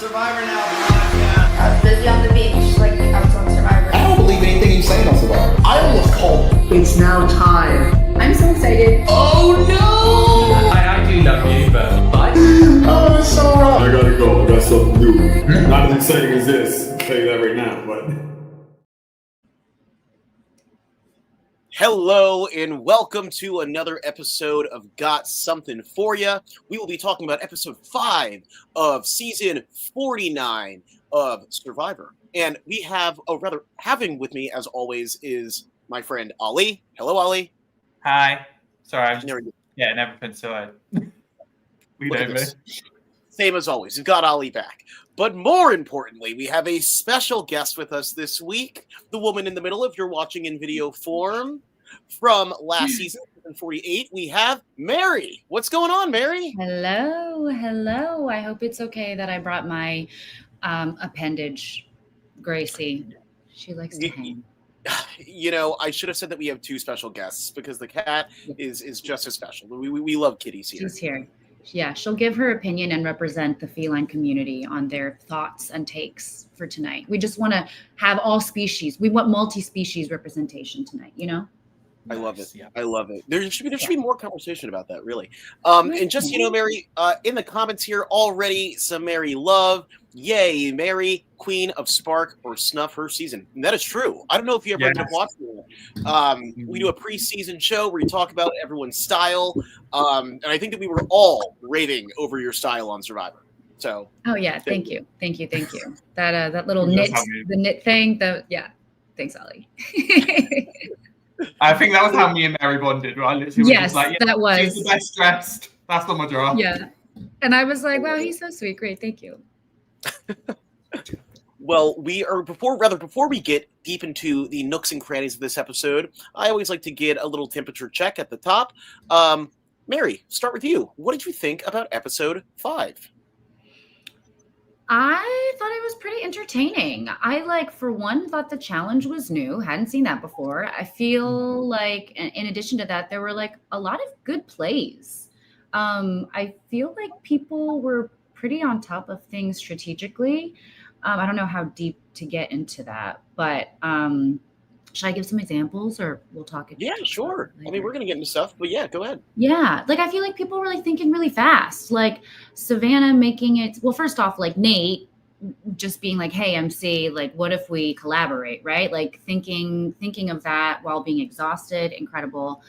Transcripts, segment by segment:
Survivor now, podcast. I was busy on the beach, like I was on Survivor. I don't believe anything you say on Survivor. I almost called. It's now time. I'm so excited. Oh no! I do love you, but Oh, it's so wrong. I gotta go. I got something to do. Not as exciting as this. I'll tell you that right now, but. Hello and welcome to another episode of Got Something For Ya. We will be talking about episode 5 of season 49 of Survivor. And we have, having with me as always is my friend Ali. Hello, Ali. Hi. Sorry, I'm Never- getting everything sorted. We Look don't at know. this. Same as always, we've got Ali back. But more importantly, we have a special guest with us this week. The woman in the middle, if you're watching in video form. From last season, 48, we have Mary. What's going on, Mary? Hello. I hope it's okay that I brought my appendage, Gracie. She likes to hang. You know, I should have said that we have 2 special guests because the cat is just as special. We love kitties here. She's here. Yeah, she'll give her opinion and represent the feline community on their thoughts and takes for tonight. We just want to have all species. We want multi-species representation tonight, you know? I love it. Yeah. I love it. There should be more conversation about that, really. And just, you know, Mary, in the comments here already, some Mary love. Yay, Mary, Queen of Spark or Snuff her season. And that is true. I don't know if you ever ended up watching it. We do a pre-season show where you talk about everyone's style. And I think that we were all raving over your style on Survivor. So. Oh yeah, thank you. That little knit thing. Thanks, Ollie. I think that was how me and Mary bonded, right? Literally, yes, that was. She's the best dressed. That's on my draft. Yeah. And I was like, wow, he's so sweet. Great, thank you. Well, before we get deep into the nooks and crannies of this episode, I always like to get a little temperature check at the top. Mary, start with you. What did you think about episode 5? I thought it was pretty entertaining. I for one, thought the challenge was new. Hadn't seen that before. I feel like, in addition to that, there were a lot of good plays. I feel like people were pretty on top of things strategically. I don't know how deep to get into that, but should I give some examples or we'll talk? Yeah, sure. I mean, we're going to get into stuff, but yeah, go ahead. Yeah. I feel like people were thinking really fast, Savannah making it. Well, first off, Nate just being hey, MC, what if we collaborate? Right. Thinking of that while being exhausted. Incredible.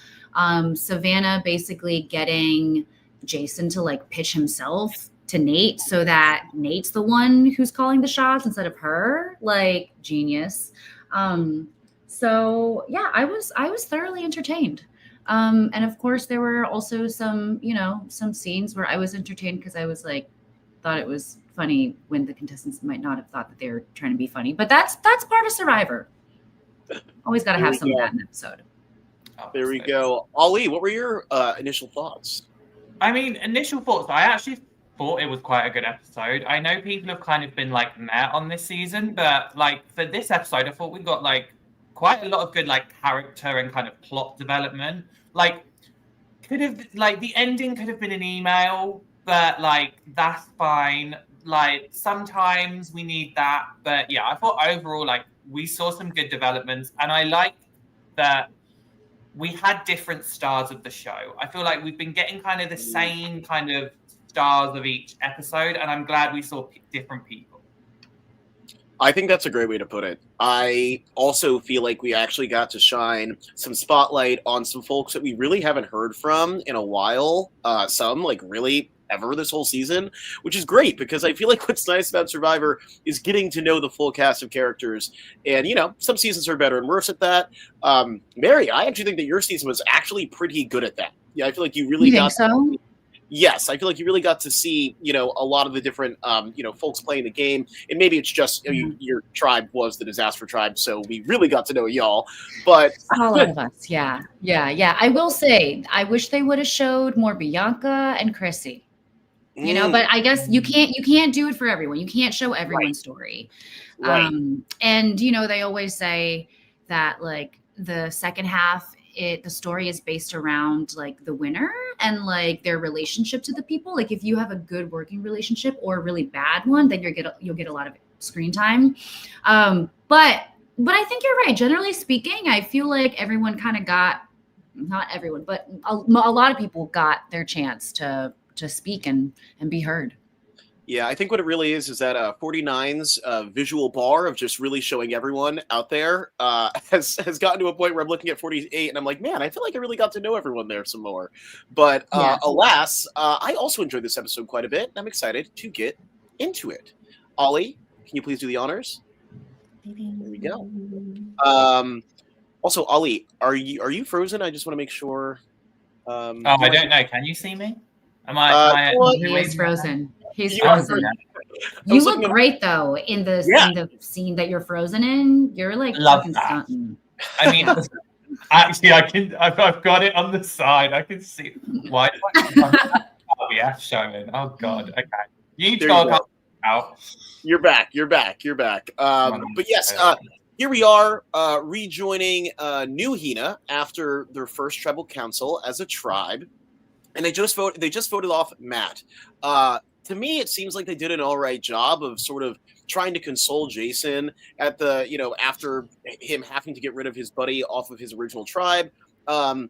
Savannah basically getting Jason to pitch himself to Nate so that Nate's the one who's calling the shots instead of her. Genius. So yeah, I was thoroughly entertained. And of course there were also some scenes where I was entertained because I was thought it was funny when the contestants might not have thought that they were trying to be funny, but that's part of Survivor. Always got to have some of that in an episode. There we go. Ali, what were your initial thoughts? I mean, initial thoughts, I actually thought it was quite a good episode. I know people have kind of been meh on this season, but for this episode, I thought we got quite a lot of good character and kind of plot development. Could have the ending could have been an email, but that's fine. Sometimes we need that, but yeah, I thought overall we saw some good developments, and I like that we had different stars of the show. I feel like we've been getting kind of the same kind of stars of each episode, and I'm glad we saw different people. I think that's a great way to put it. I also feel like we actually got to shine some spotlight on some folks that we really haven't heard from in a while. Some really ever this whole season, which is great because I feel like what's nice about Survivor is getting to know the full cast of characters. And, some seasons are better and worse at that. Mary, I actually think that your season was actually pretty good at that. Yeah, I feel like you really got so? Yes, I feel like you really got to see, a lot of the different, folks playing the game. And maybe it's just your tribe was the Disaster Tribe, so we really got to know y'all. But a lot of us, yeah. I will say, I wish they would have showed more Bianca and Chrissy. But I guess you can't do it for everyone. You can't show everyone's story. Right. And they always say that the second half the story is based around like the winner and like their relationship to the people. Like if you have a good working relationship or a really bad one, then you'll get a lot of screen time. But I think you're right. Generally speaking, I feel like everyone kind of got, not everyone, but a lot of people got their chance to speak and be heard. Yeah, I think what it really is that 49's visual bar of just really showing everyone out there has gotten to a point where I'm looking at 48 and I'm like, man, I feel like I really got to know everyone there some more. But alas, I also enjoyed this episode quite a bit, and I'm excited to get into it. Ollie, can you please do the honors? There we go. Also, Ollie, are you frozen? I just want to make sure. I don't know. Can you see me? He is frozen. He's frozen. You look great though in the scene that you're frozen in. You're like fucking stunting. I mean, actually, I've got it on the side. I can see. Why? Oh yeah, showing. Oh god. Okay. You talk out. You're back. But yes, here we are rejoining New Hina after their first tribal council as a tribe. And they just voted off Matt. To me, it seems like they did an all right job of sort of trying to console Jason at after him having to get rid of his buddy off of his original tribe. What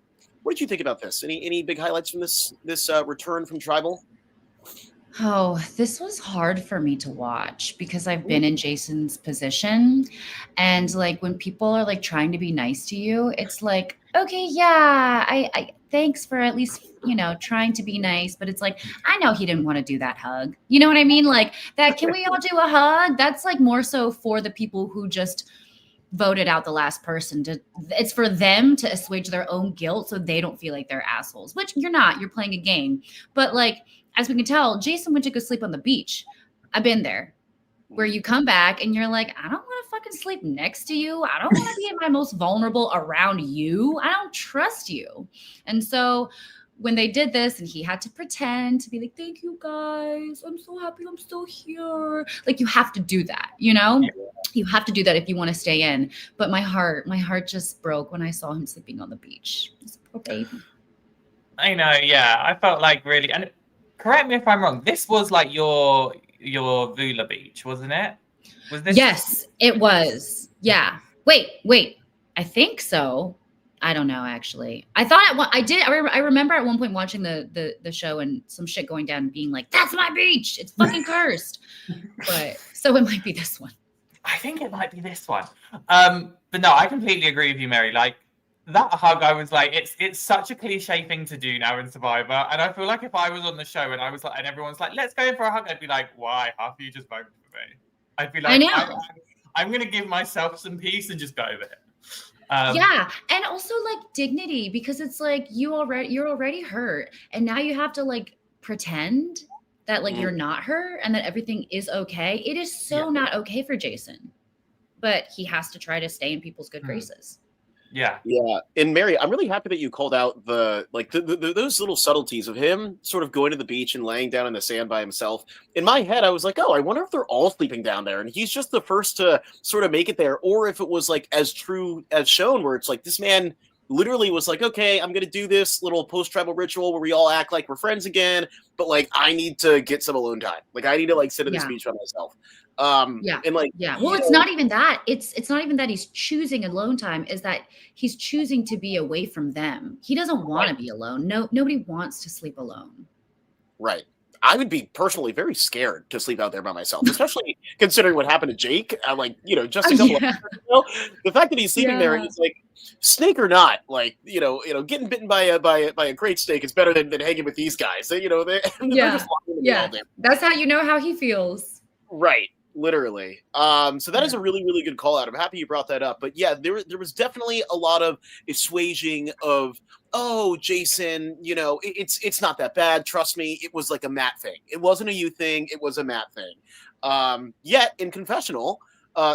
did you think about this? Any big highlights from this return from tribal? Oh, this was hard for me to watch because I've been in Jason's position. And like when people are like trying to be nice to you, it's like, okay, yeah, I thanks for at least, trying to be nice. But it's like, I know he didn't want to do that hug. You know what I mean? Like that, can we all do a hug? That's like more so for the people who just voted out the last person. It's for them to assuage their own guilt so they don't feel like they're assholes, which you're not. You're playing a game. But like, as we can tell, Jason went to go sleep on the beach. I've been there. Where you come back and you're like, I don't want to fucking sleep next to you. I don't want to be at my most vulnerable around you. I don't trust you. And so when they did this and he had to pretend to be like, thank you guys. I'm so happy I'm still here. Like you have to do that, Yeah. You have to do that if you want to stay in. But my heart just broke when I saw him sleeping on the beach. This poor baby. I know, yeah. I felt like really, and correct me if I'm wrong, this was like your Vula beach, wasn't it? Was this? Yes, it was. Yeah. Wait. I think so. I don't know, actually. I thought I remember at one point watching the show and some shit going down and being like, that's my beach. It's fucking cursed. But so it might be this one. I think it might be this one. But no, I completely agree with you, Mary. Like that hug, I was like, it's such a cliche thing to do now in Survivor. And I feel like if I was on the show and I was like, and everyone's like, let's go for a hug, I'd be like, why? Half of you just voted for me. I'd be like, I know. I'm going to give myself some peace and just go there. Yeah, and also like dignity, because it's like you're already hurt, and now you have to like pretend that like you're not hurt and that everything is okay. It is so not okay for Jason, but he has to try to stay in people's good graces. Yeah. And Mary, I'm really happy that you called out the those little subtleties of him sort of going to the beach and laying down in the sand by himself. In my head, I was like, oh, I wonder if they're all sleeping down there, and he's just the first to sort of make it there, or if it was like as true as shown, where it's like this man literally was like, okay, I'm gonna do this little post-tribal ritual where we all act like we're friends again, but like I need to get some alone time. Like I need to like sit at this beach by myself. And like, well, it's not even that. It's not even that he's choosing alone time, is that he's choosing to be away from them. He doesn't want to be alone. Nobody wants to sleep alone. Right. I would be personally very scared to sleep out there by myself, especially considering what happened to Jake. I'm like, just a couple of years ago. The fact that he's sleeping there, he's like, snake or not, like, getting bitten by a great snake is better than hanging with these guys. They're just all day. That's how you know how he feels. Right. Literally. So that is a really, really good call out. I'm happy you brought that up. But yeah, there was definitely a lot of assuaging of, oh, Jason, it's not that bad. Trust me, it was like a Matt thing. It wasn't a you thing. It was a Matt thing. Yet in confessional,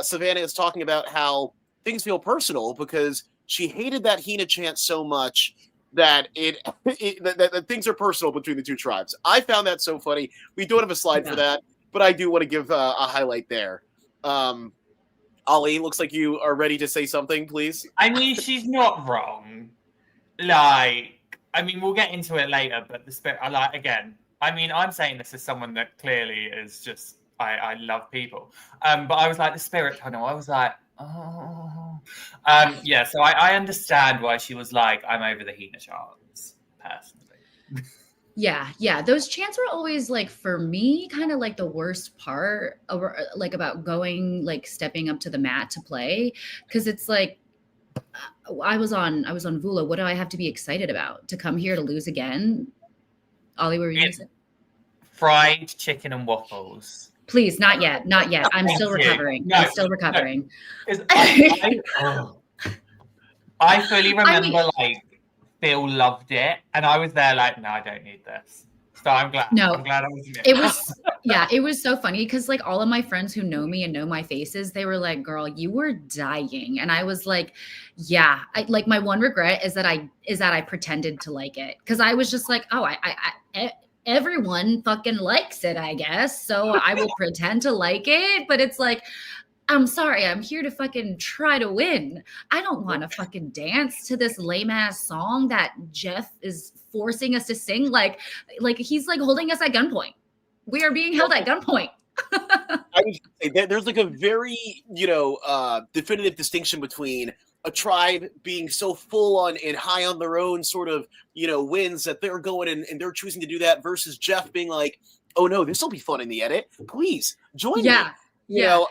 Savannah is talking about how things feel personal because she hated that Hina chant so much that that things are personal between the two tribes. I found that so funny. We don't have a slide for that, but I do want to give a highlight there. Ollie, looks like you are ready to say something, please. I mean, she's not wrong. like, I mean, we'll get into it later, but the spirit, again, I mean, I'm saying this as someone that clearly is just, I love people. But I was like, the spirit tunnel, I was like, oh. Yeah, so I understand why she was like, I'm over the Hina chants, personally. Yeah. Those chants were always like, for me, kind of like the worst part like about going, like stepping up to the mat to play. Cause it's like, I was on Vula. What do I have to be excited about? To come here to lose again? Ollie, what were you gonna say? Fried chicken and waffles. Please, not yet. I'm still recovering. No, I'm still recovering. I fully remember like Phil loved it, and I was there like, no, I don't need this. So I'm glad. No, I'm glad I wasn't. It was so funny because like all of my friends who know me and know my faces, they were like, "Girl, you were dying," and I was like, "Yeah." Like my one regret is that I pretended to like it because I was just like, "Oh, everyone fucking likes it, I guess, so I will pretend to like it." But it's like, I'm sorry, I'm here to fucking try to win. I don't want to fucking dance to this lame ass song that Jeff is forcing us to sing. Like he's like holding us at gunpoint. We are being held at gunpoint. I would say there's like a very, definitive distinction between a tribe being so full on and high on their own sort of, wins that they're going and they're choosing to do that versus Jeff being like, oh no, this will be fun in the edit. Please join me. Yeah.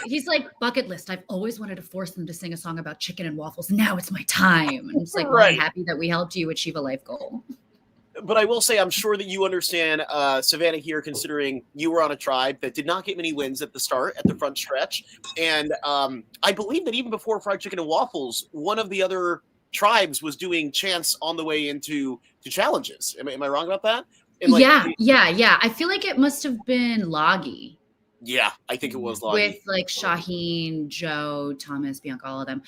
He's like bucket list. I've always wanted to force them to sing a song about chicken and waffles. Now it's my time. And it's like, right. We're happy that we helped you achieve a life goal. But I will say, I'm sure that you understand Savannah here, considering you were on a tribe that did not get many wins at the start, at the front stretch. And I believe that even before fried chicken and waffles, one of the other tribes was doing chants on the way into challenges. Am I wrong about that? Yeah. I feel like it must have been Loggy. Yeah, I think it was Loggy. With like Shaheen, Joe, Thomas, Bianca, all of them.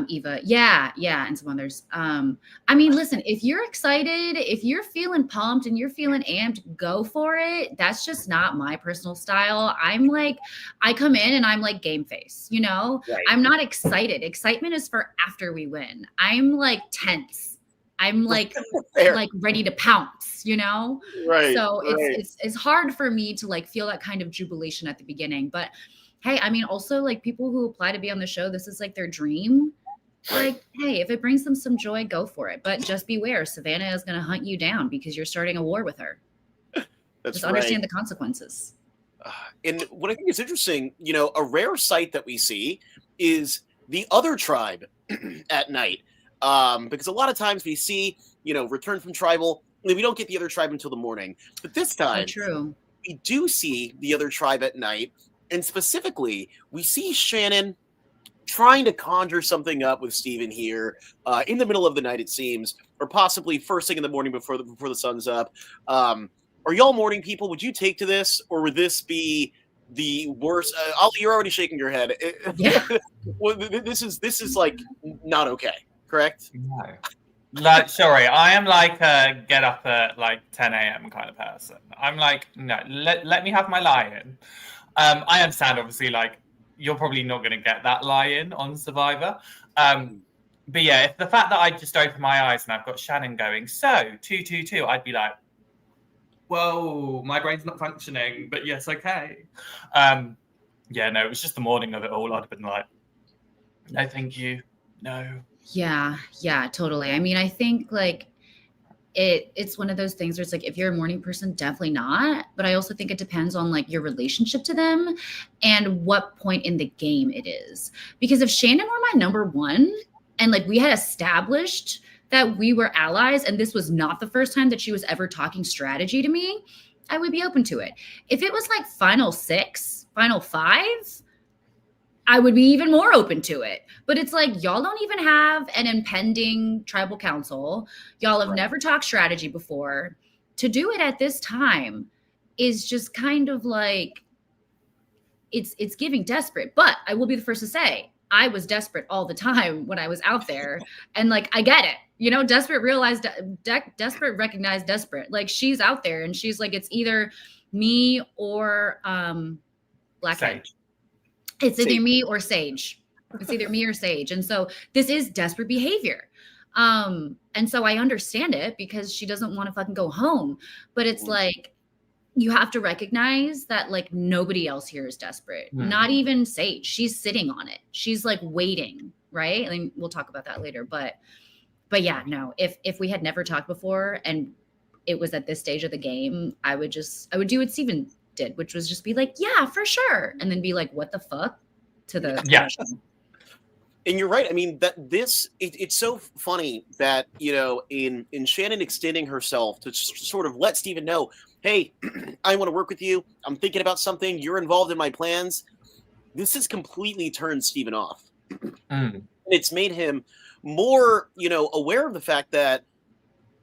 Eva. Yeah, and some others. I mean, listen, if you're excited, if you're feeling pumped and you're feeling amped, go for it. That's just not my personal style. I'm like, I come in and I'm like game face, Right. I'm not excited. Excitement is for after we win. I'm like tense. I'm like ready to pounce, Right. So it's hard for me to like feel that kind of jubilation at the beginning. But hey, I mean, also like people who apply to be on the show, this is like their dream. Like, hey, if it brings them some joy, go for it. But just beware, Savannah is going to hunt you down because you're starting a war with her. Just understand the consequences. And what I think is interesting, a rare sight that we see is the other tribe at night. Because a lot of times we see, return from tribal, we don't get the other tribe until the morning. But this time, we do see the other tribe at night. And specifically, we see Shannon trying to conjure something up with Steven here in the middle of the night, it seems, or possibly first thing in the morning before the sun's up. Are y'all morning people? Would you take to this, or would this be the worst? Ollie, you're already shaking your head. Yeah. Well, this is like not okay. Correct? No. Like, sorry, I am like a get up at like 10 a.m. kind of person. I'm like, no, let me have my lie-in. I understand, obviously, like, you're probably not going to get that lie-in on Survivor. But yeah, if the fact that I just open my eyes and I've got Shannon going, so, 222, I'd be like, whoa, my brain's not functioning, but yes, okay. Yeah, no, it was just the morning of it all. I'd have been like, no, thank you. No. Yeah, totally. I mean, I think like it's one of those things where it's like, if you're a morning person, definitely not. But I also think it depends on like your relationship to them and what point in the game it is. Because if Shannon were my number one and like we had established that we were allies and this was not the first time that she was ever talking strategy to me, I would be open to it. If it was like final 6, final 5, I would be even more open to it. But it's like, y'all don't even have an impending tribal council. Y'all have never talked strategy before. To do it at this time is just kind of like, it's giving desperate. But I will be the first to say, I was desperate all the time when I was out there. And like, I get it. Desperate realized, desperate recognized desperate. Like she's out there and she's like, it's either me or Blackhead. It's either me or Sage. It's either me or Sage. And so this is desperate behavior. And so I understand it because she doesn't want to fucking go home. But it's like, you have to recognize that like nobody else here is desperate. Not even Sage. She's sitting on it. She's like waiting, right? I mean, we'll talk about that later. But yeah, no, if we had never talked before and it was at this stage of the game, I would do what Steven did, which was just be like, yeah, for sure. And then be like, what the fuck? To the And you're right. I mean, it's so funny that, you know, in Shannon extending herself to sort of let Steven know, hey, I want to work with you. I'm thinking about something. You're involved in my plans. This has completely turned Steven off. It's made him more, you know, aware of the fact that,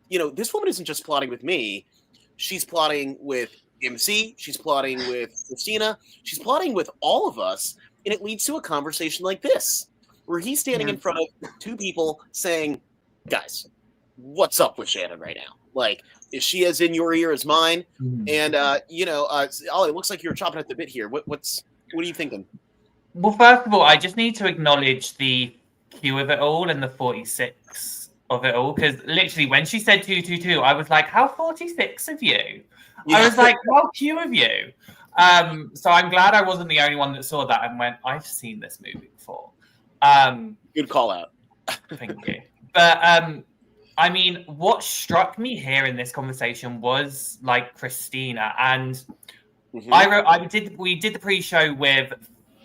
you know, this woman isn't just plotting with me. She's plotting with MC. She's plotting with Christina. She's plotting with all of us. And it leads to a conversation like this, where he's standing in front of two people saying, guys, what's up with Shannon right now? Like, is she as in your ear as mine? And, you know, Ollie, it looks like you're chopping at the bit here. What are you thinking? Well, first of all, I just need to acknowledge the Q of it all and the 46 of it all. Because literally, when she said 222, I was like, how 46 of you? Yeah. I was like, how Q of you? So I'm glad I wasn't the only one that saw that and went, I've seen this movie before. Good call out. Thank you. But I mean, what struck me here in this conversation was like Christina, and we did the pre-show with,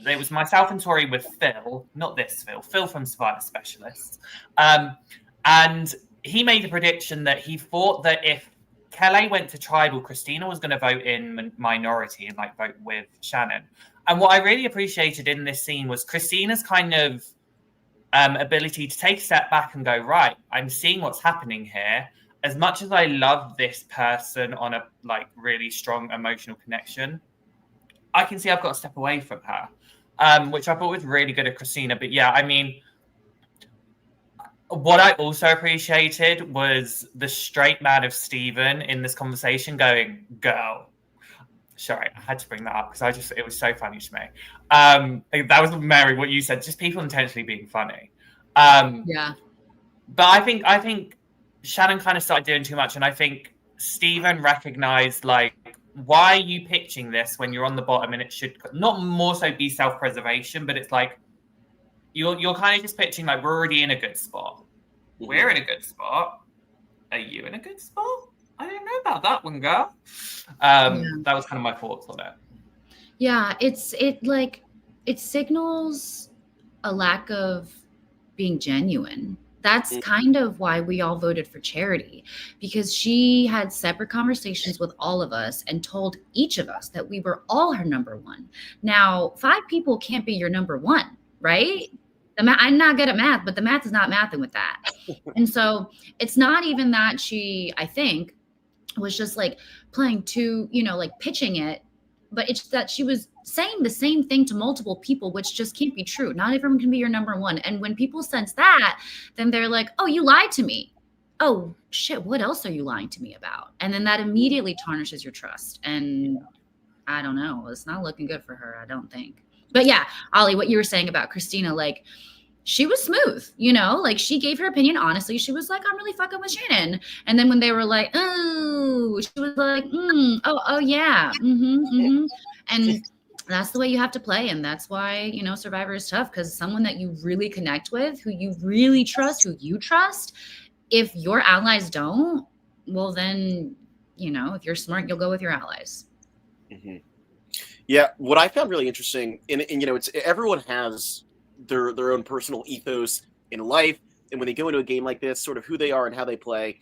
it was myself and Tori with Phil, not this Phil from Survivor Specialists, and he made a prediction that he thought that if Kelly went to tribal, Christina was going to vote in minority and like vote with Shannon. And what I really appreciated in this scene was Christina's kind of ability to take a step back and go, right, I'm seeing what's happening here. As much as I love this person on a like really strong emotional connection, I can see I've got to step away from her, which I thought was really good at Christina. But yeah, I mean, what I also appreciated was the straight man of Steven in this conversation going, girl. Sorry, I had to bring that up because it was so funny to me. That was Mary, what you said, just people intentionally being funny. Yeah. But I think Shannon kind of started doing too much. And I think Steven recognized, like, why are you pitching this when you're on the bottom and it should not more so be self-preservation, but it's like, you're kind of just pitching like, we're already in a good spot. We're in a good spot. Are you in a good spot? I didn't know about that one, girl. That was kind of my thoughts on it. Yeah, it signals a lack of being genuine. That's kind of why we all voted for Charity, because she had separate conversations with all of us and told each of us that we were all her number one. Now, 5 people can't be your number one, right? I'm not good at math, but the math is not mathing with that. And so it's not even that she, I think, was just like playing to, you know, like pitching it, but it's that she was saying the same thing to multiple people, which just can't be true. Not everyone can be your number one. And when people sense that, then they're like, oh, you lied to me. Oh, shit, what else are you lying to me about? And then that immediately tarnishes your trust. And I don't know. It's not looking good for her, I don't think. But yeah, Ollie, what you were saying about Christina, like, she was smooth, you know, like she gave her opinion honestly. She was like, I'm really fucking with Shannon. And then when they were like, oh, she was like, oh yeah. And that's the way you have to play. And that's why, you know, Survivor is tough, because someone that you really connect with, who you really trust, who you trust, if your allies don't, well then, you know, if you're smart, you'll go with your allies. Yeah, what I found really interesting, and you know, it's everyone has their own personal ethos in life, and when they go into a game like this, sort of who they are and how they play.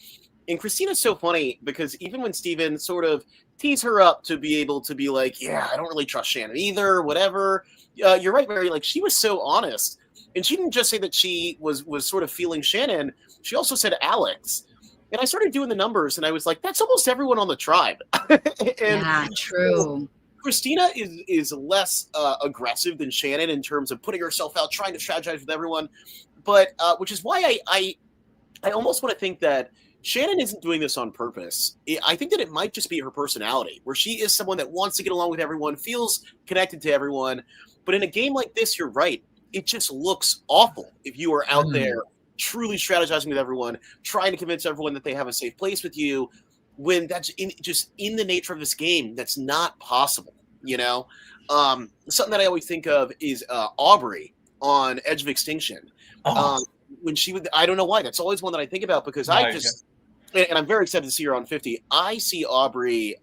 And Christina's so funny because even when Steven sort of tees her up to be able to be like, yeah, I don't really trust Shannon either, whatever. You're right, Mary. Like, she was so honest, and she didn't just say that she was sort of feeling Shannon. She also said Alex. And I started doing the numbers, and I was like, that's almost everyone on the tribe. Yeah, true. Christina is less aggressive than Shannon in terms of putting herself out, trying to strategize with everyone, but which is why I almost want to think that Shannon isn't doing this on purpose. I think that it might just be her personality, where she is someone that wants to get along with everyone, feels connected to everyone. But in a game like this, you're right. It just looks awful if you are out there truly strategizing with everyone, trying to convince everyone that they have a safe place with you, when that's just in the nature of this game, that's not possible, you know? Something that I always think of is Aubrey on Edge of Extinction. Oh, When she would, I don't know why, that's always one that I think about, because no, I just, and I'm very excited to see her on 50. I see Aubrey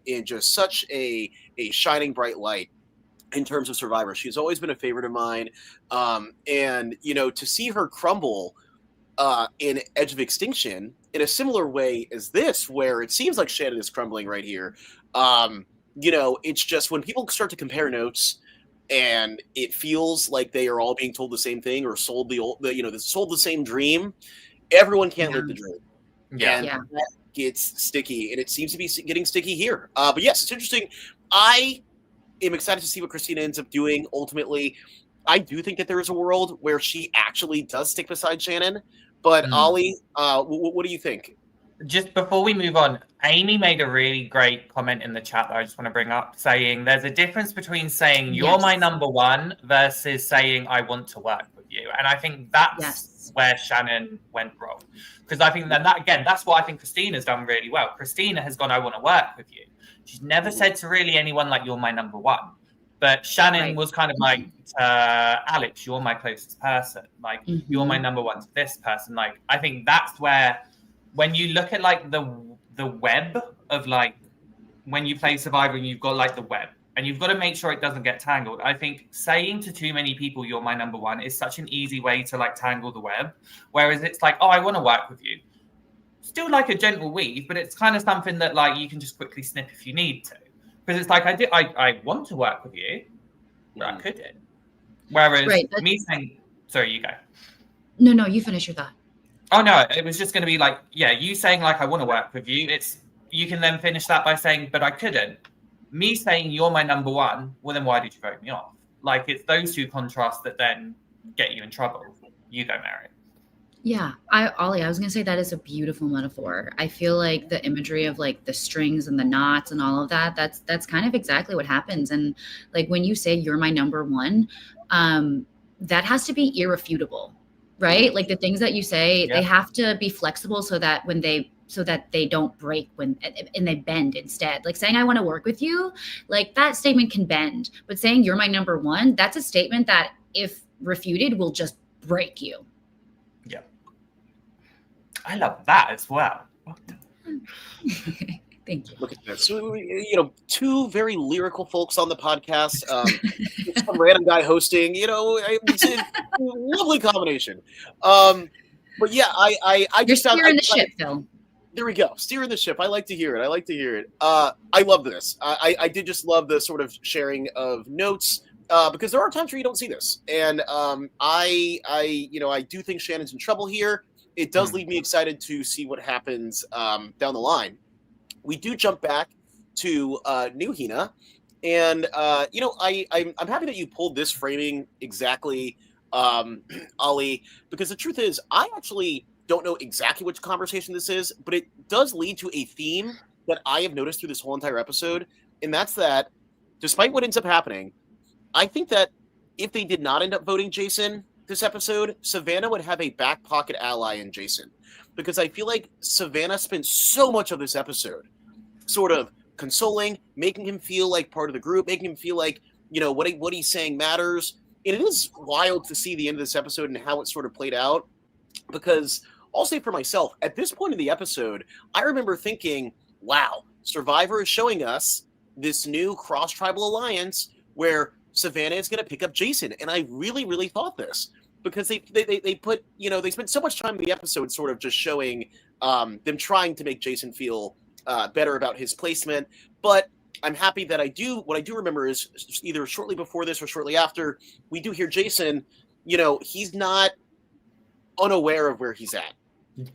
in just such a shining bright light in terms of Survivor. She's always been a favorite of mine. And, you know, to see her crumble in Edge of Extinction in a similar way as this, where it seems like Shannon is crumbling right here. You know, it's just when people start to compare notes and it feels like they are all being told the same thing or sold sold the same dream, everyone can't live the dream. And that gets sticky, and it seems to be getting sticky here. But yes, it's interesting. I am excited to see what Christina ends up doing ultimately. I do think that there is a world where she actually does stick beside Shannon. But Ollie, what do you think? Just before we move on, Amy made a really great comment in the chat that I just want to bring up, saying there's a difference between saying you're my number one versus saying I want to work with you. And I think that's where Shannon went wrong. Because I think that's what I think Christina's done really well. Christina has gone, I want to work with you. She's never said to really anyone like you're my number one. But Shannon was kind of like, Alex, you're my closest person. Like, you're my number one to this person. Like, I think that's where, when you look at like the web of like, when you play Survivor and you've got like the web, and you've got to make sure it doesn't get tangled. I think saying to too many people, you're my number one, is such an easy way to like tangle the web. Whereas it's like, oh, I want to work with you. Still like a gentle weave, but it's kind of something that like you can just quickly snip if you need to. Because it's like, I want to work with you, but I couldn't. Whereas me saying, sorry, you go. No, you finish your thought. Oh no, it was just going to be like, you saying like, I want to work with you. You can then finish that by saying, but I couldn't. Me saying you're my number one, well then why did you vote me off? Like, it's those two contrasts that then get you in trouble. You go, Mary. Yeah, Ollie, I was gonna say that is a beautiful metaphor. I feel like the imagery of like the strings and the knots and all of that, that's kind of exactly what happens. And like when you say you're my number one, that has to be irrefutable, right? Like the things that you say, they have to be flexible so that they don't break and they bend instead. Like saying I want to work with you, like that statement can bend. But saying you're my number one, that's a statement that if refuted will just break you. Yeah. I love that as well. Thank you. Look at this. So, you know, two very lyrical folks on the podcast. Some random guy hosting. You know, it's a lovely combination. But yeah, I You're just steering the ship, Phil. There we go. Steering the ship. I like to hear it. I love this. I did just love the sort of sharing of notes. Because there are times where you don't see this, and I do think Shannon's in trouble here. It does leave me excited to see what happens down the line. We do jump back to New Hina, and I'm happy that you pulled this framing exactly, Ollie, because the truth is I actually don't know exactly which conversation this is, but it does lead to a theme that I have noticed through this whole entire episode, and that's that despite what ends up happening, I think that if they did not end up voting Jason this episode, Savannah would have a back pocket ally in Jason. Because I feel like Savannah spent so much of this episode sort of consoling, making him feel like part of the group, making him feel like, you know, what he's saying matters. And it is wild to see the end of this episode and how it sort of played out. Because I'll say for myself, at this point in the episode, I remember thinking, wow, Survivor is showing us this new cross-tribal alliance where Savannah is going to pick up Jason. And I really, really thought this because they put, you know, they spent so much time in the episode sort of just showing them trying to make Jason feel better about his placement. But I'm happy that what I do remember is either shortly before this or shortly after, we do hear Jason, you know, he's not unaware of where he's at.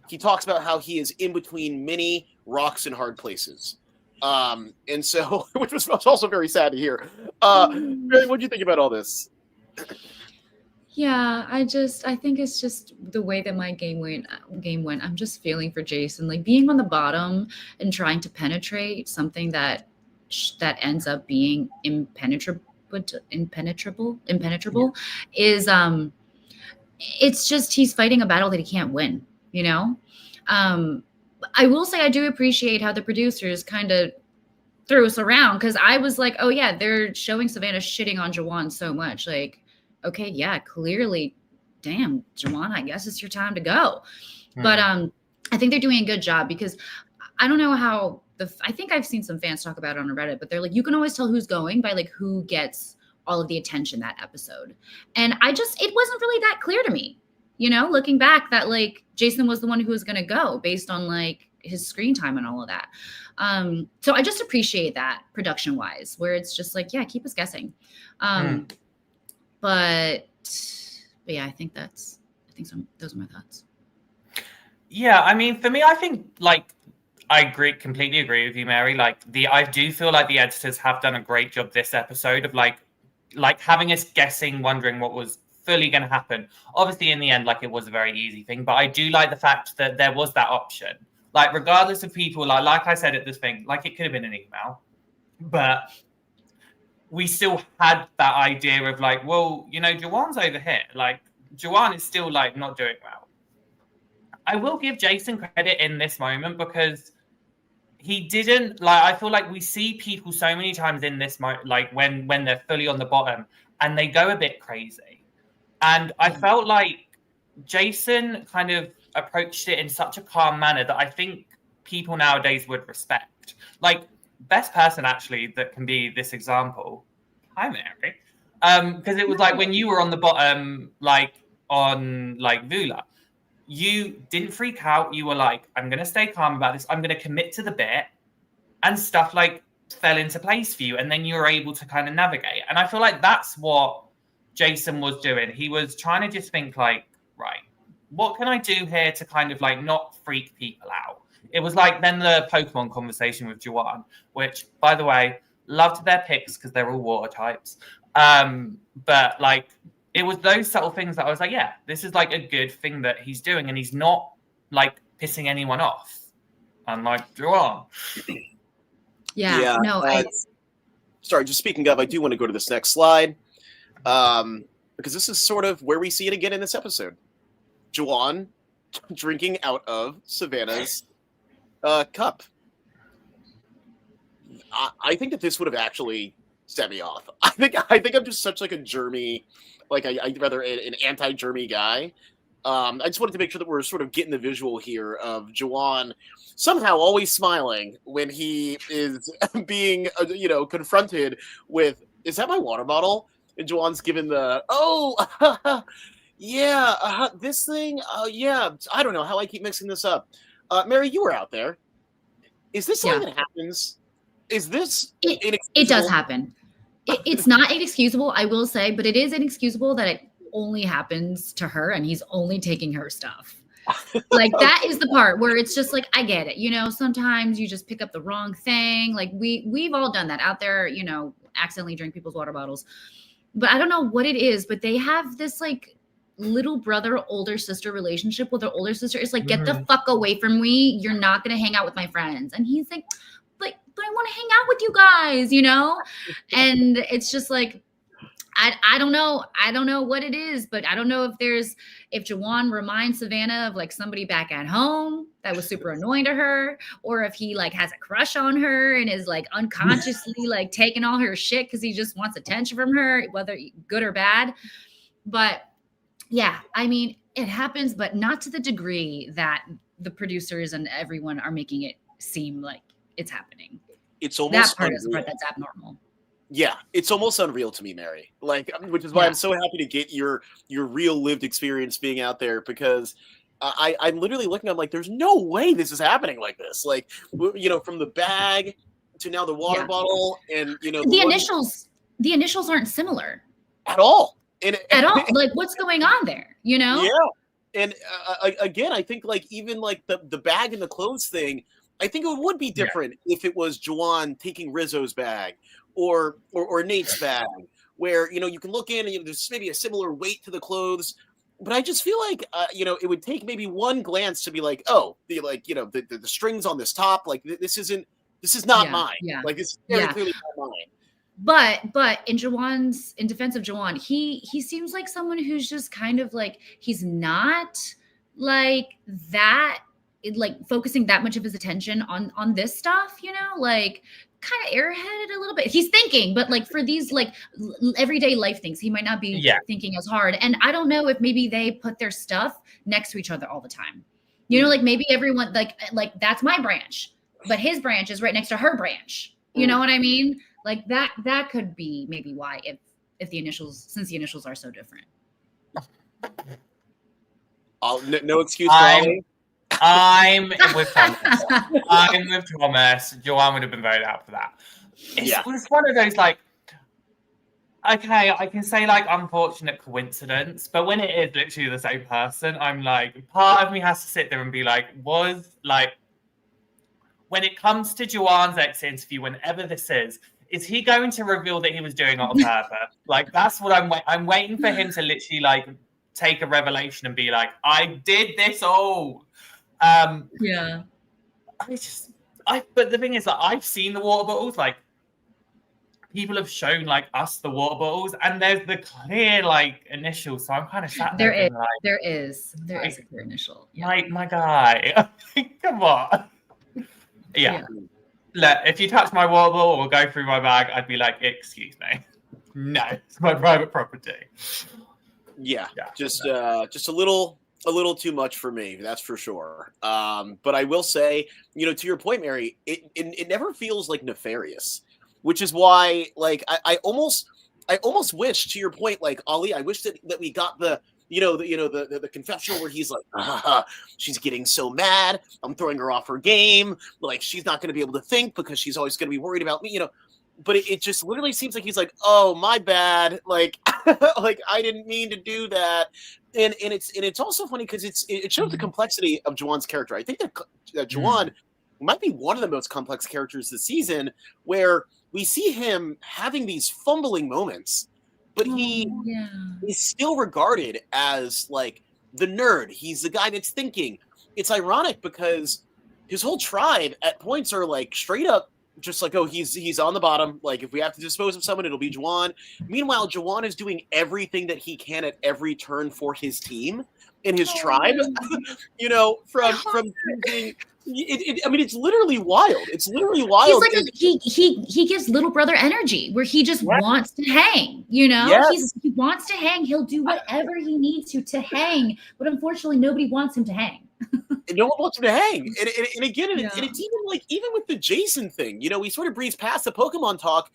He talks about how he is in between many rocks and hard places. And so, which was also very sad to hear. Mary, what do you think about all this? Yeah, I think it's just the way that my game went. I'm just feeling for Jason, like being on the bottom and trying to penetrate something that ends up being impenetrable is it's just he's fighting a battle that he can't win, you know? I will say I do appreciate how the producers kind of threw us around, because I was like, oh yeah, they're showing Savannah shitting on Jawan so much. Like, okay, yeah, clearly, damn, Jawan, I guess it's your time to go. But I think they're doing a good job, because I don't know how I think I've seen some fans talk about it on Reddit, but they're like, you can always tell who's going by like who gets all of the attention that episode. And it wasn't really that clear to me, you know, looking back, that like Jason was the one who was going to go based on like his screen time and all of that. So I just appreciate that production wise, where it's just like, yeah, keep us guessing. But yeah, I think those are my thoughts. Yeah, I mean, for me, I think like I completely agree with you, Mary. Like I do feel like the editors have done a great job this episode of like having us guessing, wondering what was fully going to happen. Obviously, in the end, like it was a very easy thing, but I do like the fact that there was that option. Like, regardless of people, like I said at this thing, like it could have been an email, but we still had that idea of like, well, you know, Jawan's over here. Like, Jawan is still like not doing well. I will give Jason credit in this moment, because he didn't like. I feel like we see people so many times in this like when they're fully on the bottom and they go a bit crazy, and I felt like Jason kind of approached it in such a calm manner that I think people nowadays would respect. Like, best person actually that can be this example. Hi, Mary. Because it was like when you were on the bottom, like on like Vula, you didn't freak out. You were like, I'm going to stay calm about this. I'm going to commit to the bit, and stuff like fell into place for you. And then you were able to kind of navigate. And I feel like that's what Jason was doing. He was trying to just think like, right, what can I do here to kind of like not freak people out? It was like then the Pokemon conversation with Jawan, which, by the way, loved their picks because they're all water types. But like, it was those subtle things that I was like, yeah, this is like a good thing that he's doing, and he's not like pissing anyone off, unlike Jawan. Yeah. No, sorry, just speaking of, I do want to go to this next slide, because this is sort of where we see it again in this episode. Jawan drinking out of Savannah's cup. I think that this would have actually set me off. I think I'm just such like a germy, like I'd rather an anti-germy guy. I just wanted to make sure that we're sort of getting the visual here of Jawan somehow always smiling when he is being, confronted with, is that my water bottle? And Jawan's given the, yeah, this thing, yeah, I don't know how I keep mixing this up. Mary, you were out there. Is this something that happens? Is this inexcusable? It does happen. It's not inexcusable, I will say, but it is inexcusable that it only happens to her and he's only taking her stuff. Like, that is the part where it's just like, I get it. You know, sometimes you just pick up the wrong thing. Like we've all done that out there, you know, accidentally drink people's water bottles. But I don't know what it is, but they have this like little brother, older sister relationship with their older sister. It's like, get the fuck away from me. You're not going to hang out with my friends. And he's like, but I want to hang out with you guys, you know? And it's just like, I don't know. I don't know what it is, but I don't know if Jawan reminds Savannah of like somebody back at home that was super annoying to her, or if he like has a crush on her and is like unconsciously like taking all her shit because he just wants attention from her, whether good or bad. But yeah, I mean, it happens, but not to the degree that the producers and everyone are making it seem like it's happening. It's almost that part is the part that's abnormal. Yeah, it's almost unreal to me, Mary. Like, which is why I'm so happy to get your real lived experience being out there, because I'm literally looking. I'm like, there's no way this is happening like this. Like, you know, from the bag to now the water bottle, and you know, the initials. The initials aren't similar at all. At all. Like, what's going on there? You know? Yeah. And again, I think like even like the bag and the clothes thing, I think it would be different if it was Jawan taking Rizzo's bag. Or Nate's bag, where, you know, you can look in and, you know, there's maybe a similar weight to the clothes, but I just feel like, you know, it would take maybe one glance to be like, oh, the strings on this top, like this is not mine. Yeah. Like, this is very clearly not mine. But in defense of Jawan, he seems like someone who's just kind of like, he's not like that, like focusing that much of his attention on this stuff, you know, like kind of airheaded a little bit. He's thinking, but like for these like everyday life things, he might not be thinking as hard. And I don't know if maybe they put their stuff next to each other all the time. You know, like maybe everyone like that's my branch, but his branch is right next to her branch. You know what I mean? Like that could be maybe why if the initials, since the initials are so different. No excuse for Ollie. I'm with Thomas. I'm with Thomas. Joanne would have been voted out for that. It's one of those like, okay, I can say like unfortunate coincidence, but when it is literally the same person, I'm like, part of me has to sit there and be like, was like, when it comes to Joanne's exit interview, whenever this is he going to reveal that he was doing it on purpose? Like, that's what I'm waiting for him to literally like take a revelation and be like, I did this all. But the thing is, like, I've seen the water bottles. Like, people have shown like us the water bottles, and there's the clear like initial. So I'm kind of sat there. There is a clear initial. Yeah. Like, my guy, come on. Yeah. Look, if you touch my water bottle or go through my bag, I'd be like, excuse me. No, it's my private property. Yeah. Just a little too much for me, that's for sure. But I will say, you know, to your point, Mary, it never feels like nefarious, which is why, like, I almost wish, to your point, like Ollie, I wish that we got the confessional where he's like, she's getting so mad, I'm throwing her off her game, like she's not going to be able to think because she's always going to be worried about me, you know. But it just literally seems like he's like, oh, my bad, like like I didn't mean to do that. And it's also funny because it shows the complexity of Juwan's character. I think that Juwan might be one of the most complex characters this season, where we see him having these fumbling moments, but he is still regarded as like the nerd. He's the guy that's thinking. It's ironic because his whole tribe at points are like straight up just like, oh, he's on the bottom. Like, if we have to dispose of someone, it'll be Juwan. Meanwhile, Juwan is doing everything that he can at every turn for his team and his tribe. You know, from being, I mean, it's literally wild. It's literally wild. He's like he gives little brother energy where he just wants to hang. You know, he wants to hang. He'll do whatever he needs to hang. But unfortunately, nobody wants him to hang. And no one wants him to hang. And again, and it's even like, even with the Jason thing, you know, we sort of breeze past the Pokemon talk.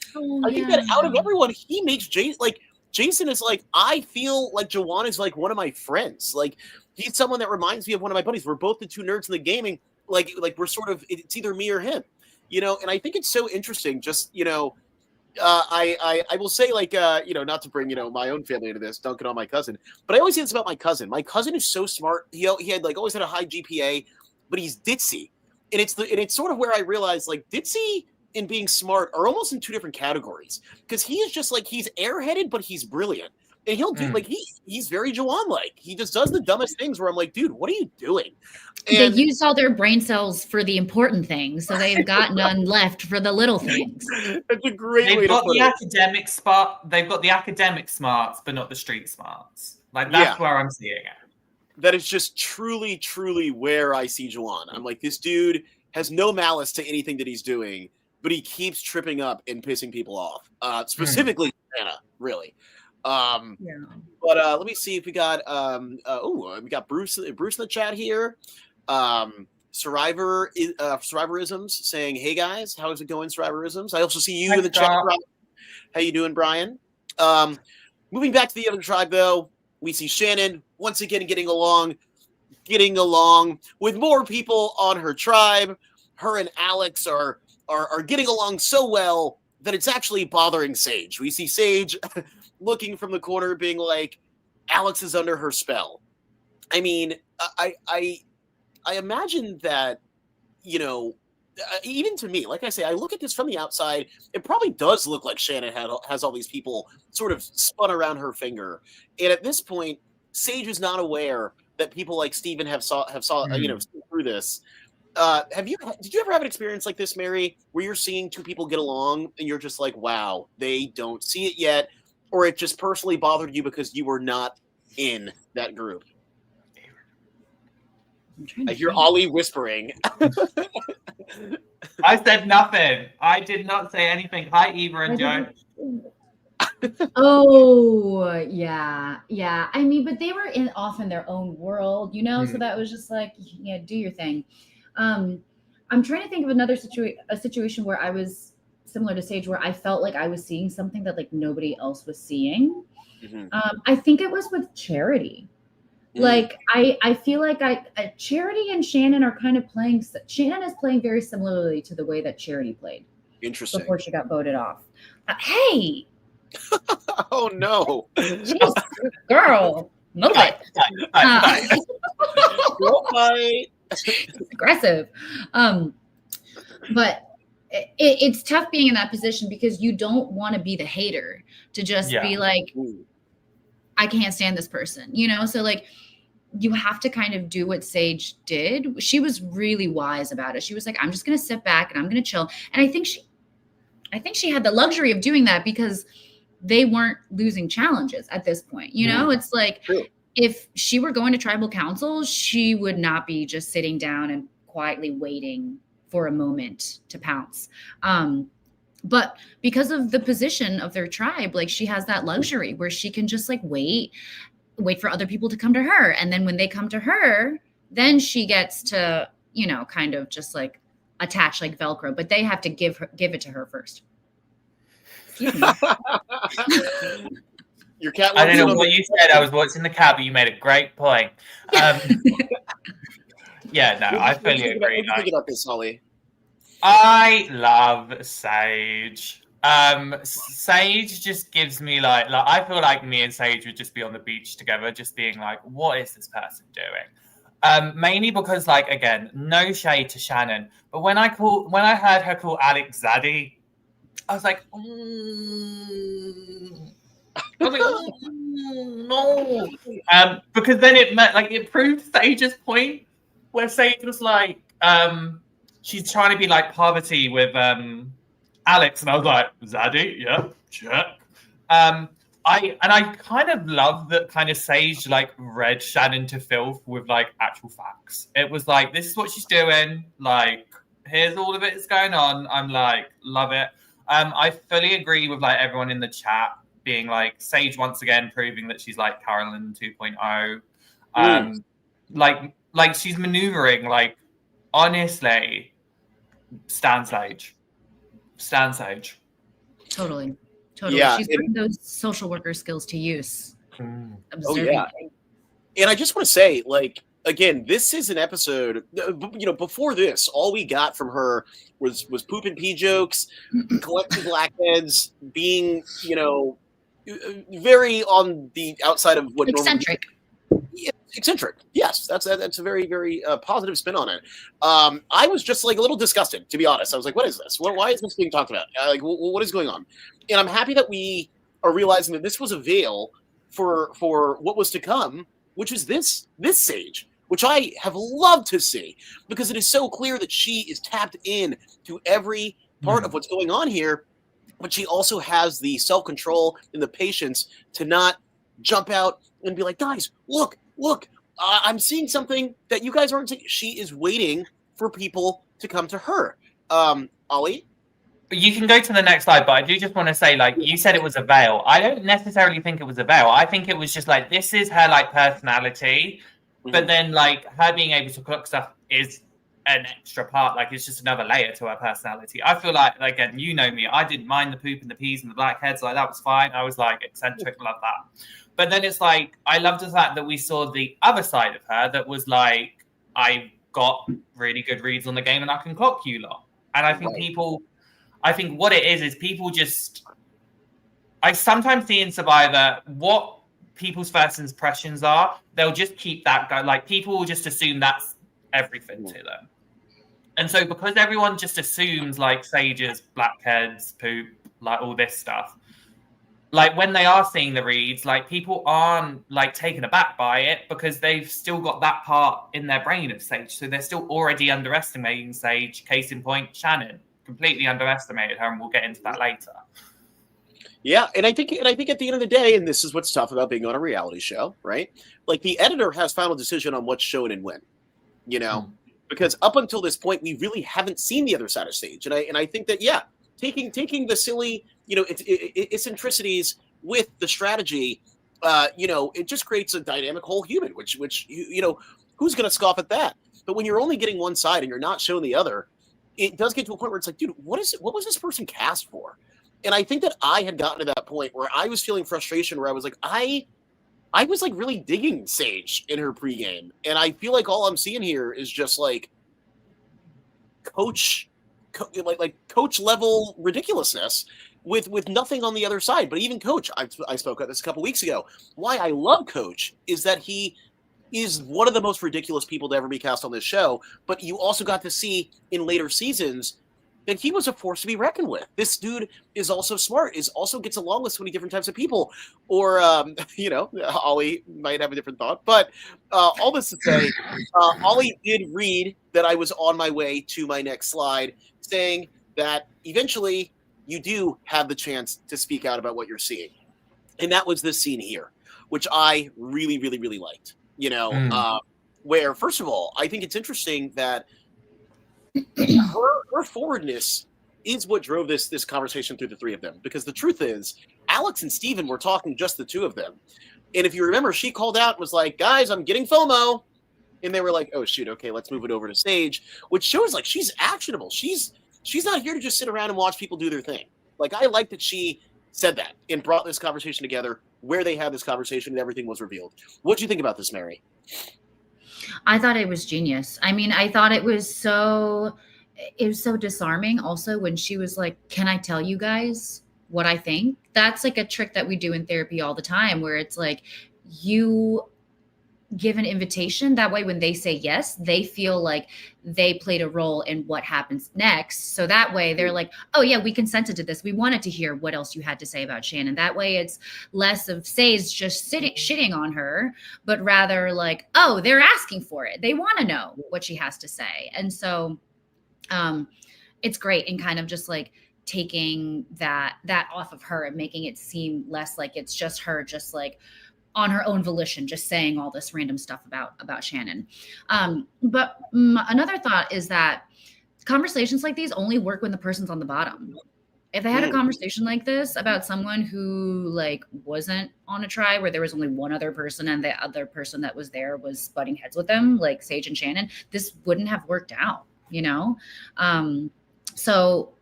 I think that out of everyone, he makes Jason, like, Jason is like, I feel like Juwan is like one of my friends. Like, he's someone that reminds me of one of my buddies. We're both the two nerds in the gaming. Like we're sort of, it's either me or him, you know. And I think it's so interesting. Just, you know, I will say, like, you know, not to bring, you know, my own family into this, dunking on my cousin, but I always say this about my cousin. My cousin is so smart. He had like always had a high GPA, but he's ditzy, and it's sort of where I realized, like, ditzy and being smart are almost in two different categories, because he is just like, he's airheaded, but he's brilliant. And he'll do like he's very Juwan-like. He just does the dumbest things where I'm like, dude, what are you doing? And they used all their brain cells for the important things, so they've got none left for the little things. That's a great way They've to got put the it. academic spot. They've got the academic smarts, but not the street smarts. Like, that's where I'm seeing it. That is just truly, truly where I see Juwan. I'm like, this dude has no malice to anything that he's doing, but he keeps tripping up and pissing people off. Specifically, Anna, really. But let me see if we got we got Bruce in the chat here. Survivorisms saying, hey guys, how's it going, Survivorisms? I also see you in the chat. How you doing, Brian? Moving back to the other tribe, though, we see Shannon once again getting along with more people on her tribe. Her and Alex are getting along so well that it's actually bothering Sage. We see Sage looking from the corner, being like, Alex is under her spell. I mean, I imagine that, you know, even to me, like I say, I look at this from the outside, it probably does look like Shannon has all these people sort of spun around her finger. And at this point, Sage is not aware that people like Steven have saw you know, seen through this. did you ever have an experience like this, Mary, where you're seeing two people get along and you're just like, wow, they don't see it yet, or it just personally bothered you because you were not in that group? I hear Ollie whispering. I said nothing. I did not say anything. Hi, Eva and Joe. Oh, yeah. I mean, but they were off in their own world, so that was just like, yeah, do your thing. I'm trying to think of another situation where I was similar to Sage, where I felt like I was seeing something that like nobody else was seeing. I think it was with Charity. Like I feel like Charity and Shannon are kind of playing. Shannon is playing very similarly to the way that Charity played. Interesting. Before she got voted off. Hey. Oh no. Jeez, girl, move it. It's aggressive. But it's tough being in that position because you don't want to be the hater, to just be like, I can't stand this person, so like you have to kind of do what Sage did. She was really wise about it. She was like, I'm just going to sit back and I'm going to chill. And I think she had the luxury of doing that because they weren't losing challenges at this point. It's like, if she were going to tribal council, she would not be just sitting down and quietly waiting for a moment to pounce. But because of the position of their tribe, like she has that luxury where she can just like wait for other people to come to her. And then when they come to her, then she gets to, kind of just like attach like Velcro, but they have to give it to her first. Your cat. I don't know what you said. I was watching the cat, but you made a great point. Yeah, no, I fully agree. What do you think about this, Holly? I love Sage. Sage just gives me like I feel like me and Sage would just be on the beach together, just being like, what is this person doing? Mainly because, like, again, no shade to Shannon, but when I heard her call Alex Zaddy, I was like, no. Because then it proved Sage's point, where Sage was like, she's trying to be like Parvati with Alex, and I was like, Zaddy, yeah, check. I kind of love that kind of Sage like read Shannon to filth with like actual facts. It was like, this is what she's doing. Like, here's all of it that's going on. I'm like, love it. I fully agree with like everyone in the chat being like, Sage once again proving that she's like Carolyn 2.0. Like she's maneuvering, like, honestly, Stan Sage. Totally. Yeah, she's putting those social worker skills to use. Oh yeah. And I just want to say, like, again, this is an episode, before this, all we got from her was poop and pee jokes, collecting blackheads, being, very on the outside of what eccentric. Eccentric. Yes, that's a very, very positive spin on it. I was just like a little disgusted, to be honest. I was like, what is this? Why is this being talked about? Like, what is going on? And I'm happy that we are realizing that this was a veil for what was to come, which is this Sage, which I have loved to see, because it is so clear that she is tapped in to every part of what's going on here, but she also has the self-control and the patience to not jump out and be like, guys, look, I'm seeing something that you guys aren't seeing. She is waiting for people to come to her. Ollie? You can go to the next slide, but I do just want to say, like, you said it was a veil. I don't necessarily think it was a veil. I think it was just like, this is her like personality, but then like her being able to cook stuff is an extra part. Like, it's just another layer to her personality. I feel like, again, you know me, I didn't mind the poop and the peas and the blackheads. Like, that was fine. I was like eccentric, love that. But then it's like, I loved the fact that we saw the other side of her that was like, I've got really good reads on the game and I can clock you lot. And I think what it is people just, I sometimes see in Survivor what people's first impressions are, they'll just keep that going. Like, people will just assume that's everything to them. And so because everyone just assumes like Sage's blackheads, poop, like all this stuff, like when they are seeing the reads, like people aren't like taken aback by it because they've still got that part in their brain of Sage. So they're still already underestimating Sage. Case in point, Shannon completely underestimated her, and we'll get into that later. Yeah, and I think at the end of the day, and this is what's tough about being on a reality show, right? Like the editor has final decision on what's shown and when, you know, because up until this point, we really haven't seen the other side of Sage, and I think that taking the silly, you know, eccentricities with the strategy, you know, it just creates a dynamic whole human, which you know, who's going to scoff at that? But when you're only getting one side and you're not showing the other, it does get to a point where it's like, dude, what was this person cast for? And I think that I had gotten to that point where I was feeling frustration, where I was like, I was like really digging Sage in her pregame, and I feel like all I'm seeing here is just like coach level ridiculousness with nothing on the other side. But even Coach, I spoke about this a couple weeks ago. Why I love Coach is that he is one of the most ridiculous people to ever be cast on this show. But you also got to see in later seasons that he was a force to be reckoned with. This dude is also smart, also gets along with so many different types of people. Or, you know, Ollie might have a different thought. But all this to say, Ollie did read that I was on my way to my next slide, saying that eventually you do have the chance to speak out about what you're seeing. And that was this scene here, which I really, really, really liked. You know, where, first of all, I think it's interesting that her forwardness is what drove this conversation through the three of them. Because the truth is, Alex and Steven were talking just the two of them. And if you remember, she called out and was like, guys, I'm getting FOMO. And they were like, oh, shoot, okay, let's move it over to Sage, which shows like she's actionable. She's not here to just sit around and watch people do their thing. Like, I like that she said that and brought this conversation together where they had this conversation and everything was revealed. What do you think about this, Mary? I thought it was genius. I mean, I thought it was so disarming also when she was like, can I tell you guys what I think? That's like a trick that we do in therapy all the time, where it's like you give an invitation. That way, when they say yes, they feel like they played a role in what happens next. So that way they're like, oh yeah, we consented to this. We wanted to hear what else you had to say about Shannon. That way it's less of Sage just shitting on her, but rather like, oh, they're asking for it. They want to know what she has to say. And so it's great in kind of just like taking that off of her and making it seem less like it's just her, just like on her own volition, just saying all this random stuff about Shannon. But another thought is that conversations like these only work when the person's on the bottom. If they had a conversation like this about someone who like wasn't on a try, where there was only one other person and the other person that was there was butting heads with them, like Sage and Shannon, this wouldn't have worked out, you know? So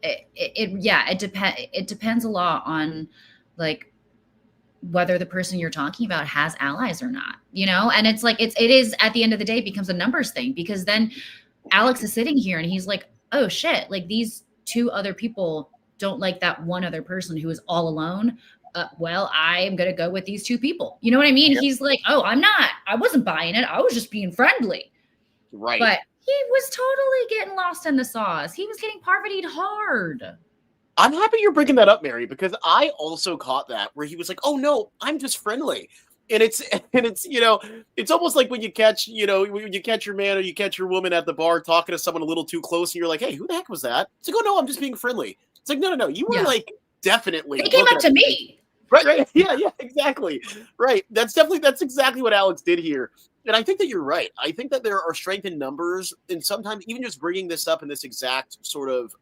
it depends a lot on like whether the person you're talking about has allies or not, you know? And it's like, it is at the end of the day becomes a numbers thing, because then Alex is sitting here and he's like, oh shit, like these two other people don't like that one other person who is all alone. Well, I'm going to go with these two people. You know what I mean? Yep. He's like, oh, I wasn't buying it. I was just being friendly. Right. But he was totally getting lost in the sauce. He was getting parvatied hard. I'm happy you're bringing that up, Mary, because I also caught that where he was like, oh no, I'm just friendly. And it's, you know, it's almost like when you catch your man or you catch your woman at the bar talking to someone a little too close and you're like, hey, who the heck was that? It's like, oh no, I'm just being friendly. It's like, no. You were like, definitely. They came up to me. Right. Yeah, exactly. Right. That's exactly what Alex did here. And I think that you're right. I think that there are strength in numbers, and sometimes even just bringing this up in this exact sort of,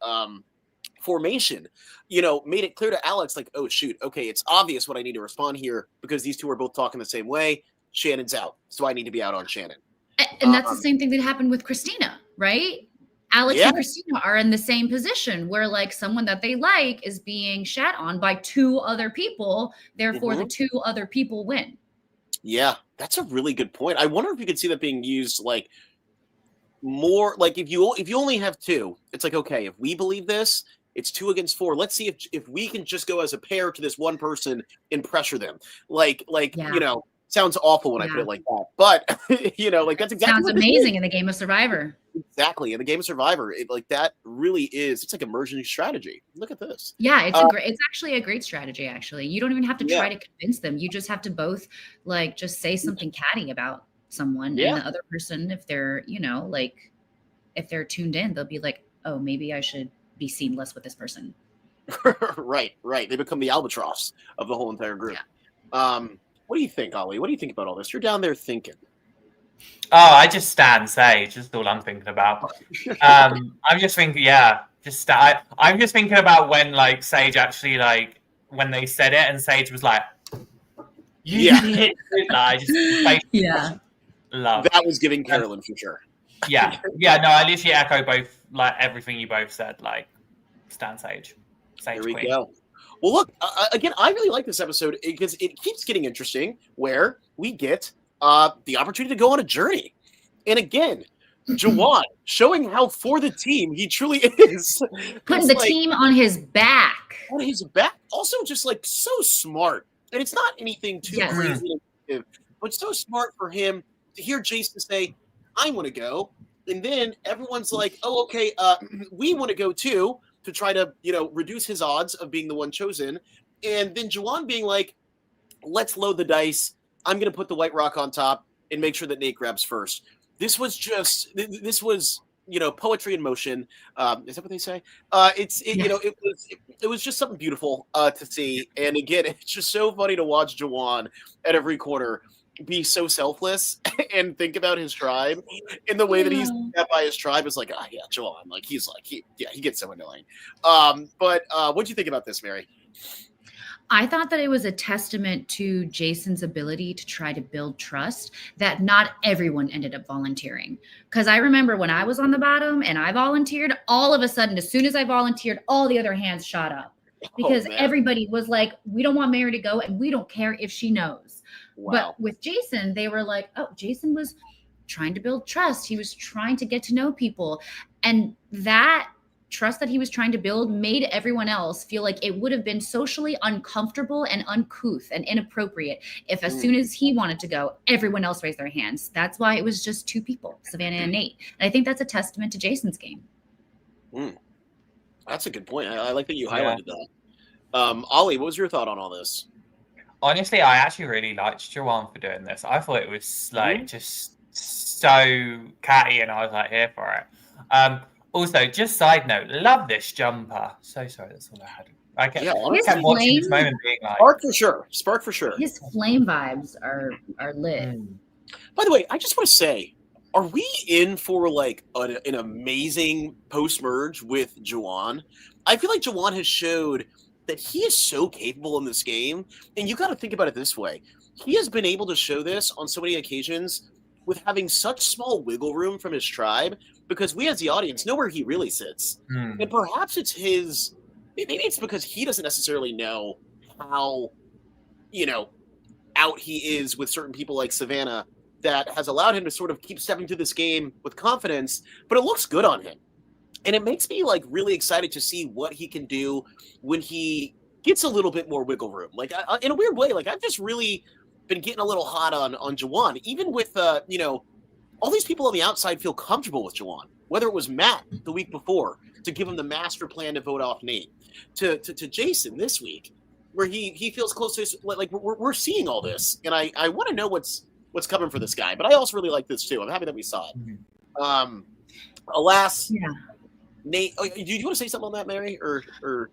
formation, you know, made it clear to Alex, like, oh shoot, okay, it's obvious what I need to respond here because these two are both talking the same way. Shannon's out, so I need to be out on Shannon. And that's the same thing that happened with Christina, right? Alex and Christina are in the same position where like someone that they like is being shat on by two other people. Therefore, the two other people win. Yeah, that's a really good point. I wonder if you could see that being used like more, like if you only have two, it's like, okay, if we believe this, it's 2 against 4. Let's see if we can just go as a pair to this one person and pressure them. Like you know, Sounds awful when I put it like that, but like that's exactly Sounds what this amazing is. in the game of Survivor. Exactly in the game of Survivor, that really is. It's like emerging strategy. Look at this. Yeah, it's actually a great strategy. Actually, you don't even have to try to convince them. You just have to both like just say something catty about someone, and the other person, if they're like if they're tuned in, they'll be like, oh, maybe I should be seen less with this person. Right. They become the albatross of the whole entire group. Yeah. What do you think, Ollie? What do you think about all this? You're down there thinking. Oh, I just stand Sage. That's all I'm thinking about. I'm just thinking, I'm just thinking about when like Sage actually like when they said it and Sage was like, I just love. That was giving Carolyn for sure. Yeah. No, I literally echo both like everything you both said. Like, stand Sage. Here we go. Well, look, again, I really like this episode because it keeps getting interesting where we get the opportunity to go on a journey. And again, Jawan showing how for the team he truly is. Putting the team on his back. On his back. Also just like so smart. And it's not anything too crazy, but so smart for him to hear Jason say, I want to go. And then everyone's like, oh, okay, we want to go too, to try to, reduce his odds of being the one chosen. And then Jawan being like, let's load the dice. I'm going to put the White Rock on top and make sure that Nate grabs first. This was poetry in motion. Is that what they say? It was just something beautiful to see. And again, it's just so funny to watch Jawan at every corner be so selfless and think about his tribe in the way that he's by his tribe is like, Jawan, like he gets so annoying. But what do you think about this, Mary? I thought that it was a testament to Jason's ability to try to build trust that not everyone ended up volunteering. Because I remember when I was on the bottom and I volunteered, all of a sudden, as soon as I volunteered, all the other hands shot up. Because everybody was like, we don't want Mary to go and we don't care if she knows. Wow. But with Jason, they were like, oh, Jason was trying to build trust. He was trying to get to know people. And that trust that he was trying to build made everyone else feel like it would have been socially uncomfortable and uncouth and inappropriate if as soon as he wanted to go, everyone else raised their hands. That's why it was just two people, Savannah and Nate. And I think that's a testament to Jason's game. That's a good point. I like that you highlighted that. Ollie, what was your thought on all this? Honestly, I actually really liked Jawan for doing this. I thought it was like just so catty and I was like here for it. Also, just side note, love this jumper. So sorry, that's all I had. I kept watching this moment being like Spark for sure. His flame vibes are lit. By the way, I just want to say, are we in for like an amazing post-merge with Jawan? I feel like Jawan has showed that he is so capable in this game. And you got to think about it this way. He has been able to show this on so many occasions with having such small wiggle room from his tribe, because we as the audience know where he really sits. And perhaps maybe it's because he doesn't necessarily know how, out he is with certain people like Savannah that has allowed him to sort of keep stepping through this game with confidence, but it looks good on him. And it makes me like really excited to see what he can do when he gets a little bit more wiggle room. Like in a weird way, like I've just really been getting a little hot on Jawan, even with, all these people on the outside feel comfortable with Jawan, whether it was Matt the week before to give him the master plan to vote off Nate, to Jason this week, where he feels close to his, like we're seeing all this. And I want to know what's coming for this guy, but I also really like this too. I'm happy that we saw it. Alas, Nate, do you want to say something on that, Mary, or?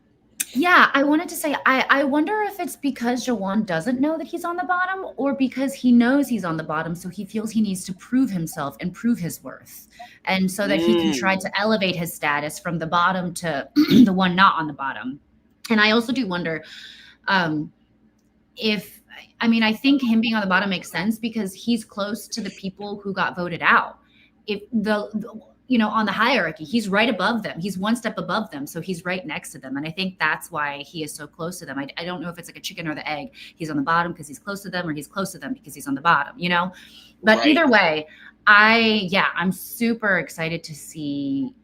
Yeah, I wanted to say, I wonder if it's because Jawan doesn't know that he's on the bottom or because he knows he's on the bottom, so he feels he needs to prove himself and prove his worth. And so that he can try to elevate his status from the bottom to the one not on the bottom. And I also do wonder I think him being on the bottom makes sense because he's close to the people who got voted out. If on the hierarchy, he's right above them. He's one step above them. So he's right next to them. And I think that's why he is so close to them. I don't know if it's like a chicken or the egg. He's on the bottom because he's close to them, or he's close to them because he's on the bottom, But either way, I'm super excited to see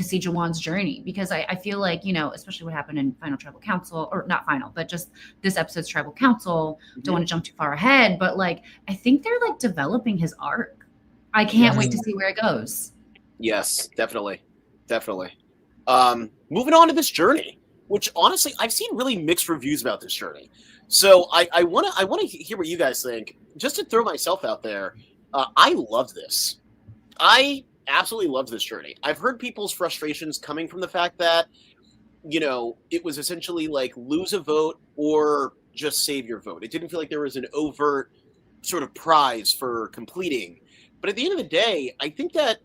see Jawan's journey, because I feel like, especially what happened in Final Tribal Council, or not final, but just this episode's Tribal Council. Don't want to jump too far ahead, but like I think they're like developing his arc. I can't wait to see where it goes. Yes, definitely. Moving on to this journey, which honestly I've seen really mixed reviews about this journey. So I want to hear what you guys think. Just to throw myself out there, I love this. I absolutely love this journey. I've heard people's frustrations coming from the fact that, it was essentially like lose a vote or just save your vote. It didn't feel like there was an overt sort of prize for completing. But at the end of the day, I think that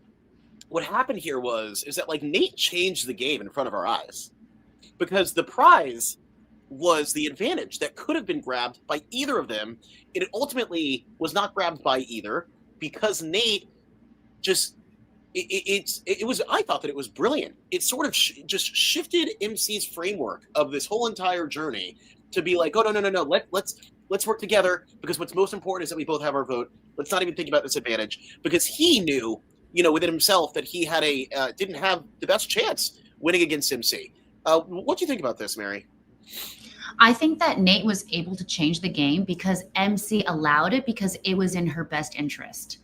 what happened here is that like Nate changed the game in front of our eyes, because the prize was the advantage that could have been grabbed by either of them. It ultimately was not grabbed by either, because Nate just it was, I thought that it was brilliant. It sort of just shifted MC's framework of this whole entire journey to be like, oh no, let's work together, because what's most important is that we both have our vote. Let's not even think about this advantage, because he knew, within himself that he had didn't have the best chance winning against MC. What do you think about this, Mary? I think that Nate was able to change the game because MC allowed it, because it was in her best interest.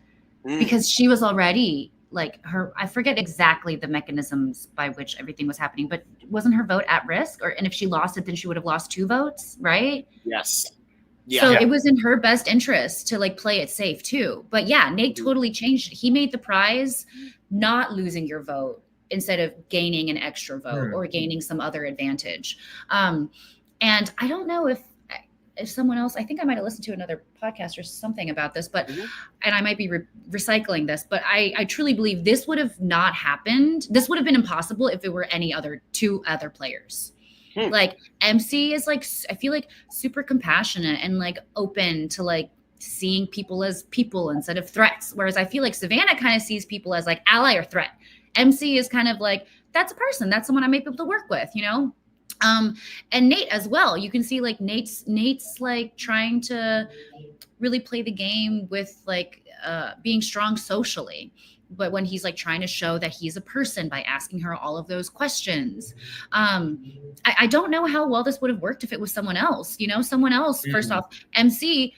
Because she was already like I forget exactly the mechanisms by which everything was happening, but wasn't her vote at risk? And if she lost it, then she would have lost 2 votes, right? Yes. Yeah. So it was in her best interest to like play it safe too. But yeah, Nate totally changed it. He made the prize not losing your vote instead of gaining an extra vote or gaining some other advantage. And I don't know if someone else, I think I might have listened to another podcast or something about this, but, and I might be recycling this, but I truly believe this would have not happened. This would have been impossible if it were any other 2 other players. Like MC is like, I feel like super compassionate and like open to like seeing people as people instead of threats. Whereas I feel like Savannah kind of sees people as like ally or threat. MC is kind of like, that's a person, that's someone I might be able to work with, and Nate as well. You can see like Nate's like trying to really play the game with like being strong socially, but when he's like trying to show that he's a person by asking her all of those questions. I don't know how well this would have worked if it was someone else. Someone else, first off, MC,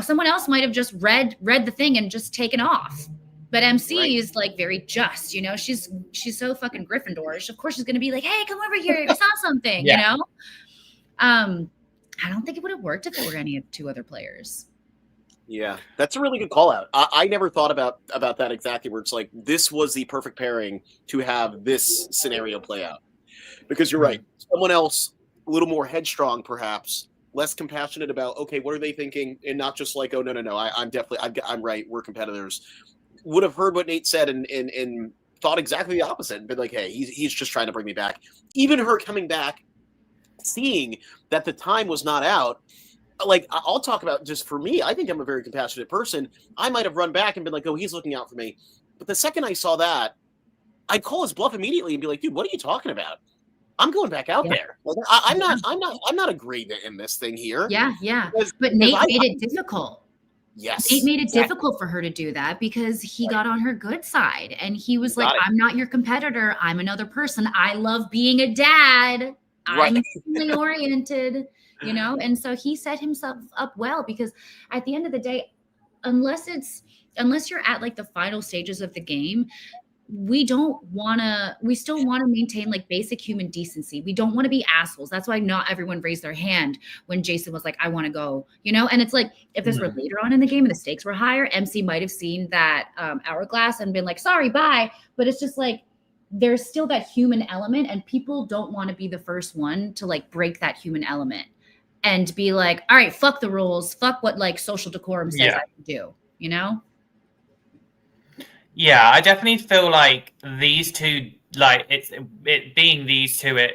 someone else might have just read the thing and just taken off. But MC is like very just, she's so fucking Gryffindorish. Of course she's going to be like, hey, come over here. I saw something, I don't think it would have worked if it were any of 2 other players. Yeah, that's a really good call out. I never thought about that exactly, where it's like, this was the perfect pairing to have this scenario play out. Because you're right. Someone else, a little more headstrong, perhaps, less compassionate about, okay, what are they thinking? And not just like, oh, no, I'm right. We're competitors. Would have heard what Nate said and thought exactly the opposite and been like, hey, he's just trying to bring me back. Even her coming back, seeing that the time was not out, like, I'll talk about, just for me, I think I'm a very compassionate person. I might have run back and been like, oh, he's looking out for me. But the second I saw that, I'd call his bluff immediately and be like, dude, what are you talking about? I'm going back out there. Like, I'm not agreeing to end this thing here. Yeah. But Nate made it difficult. Yes. Nate made it difficult for her to do that because he got on her good side and he was like, I'm not your competitor. I'm another person. I love being a dad. I'm family oriented, and so he set himself up well, because at the end of the day, unless you're at like the final stages of the game, we still want to maintain like basic human decency. We don't want to be assholes. That's why not everyone raised their hand when Jason was like, I want to go, and it's like, if this were later on in the game and the stakes were higher, MC might've seen that hourglass and been like, sorry, bye. But it's just like, there's still that human element, and people don't want to be the first one to like break that human element and be like, all right, fuck the rules. Fuck what like social decorum says I can do, Yeah, I definitely feel like these 2, like it being these 2,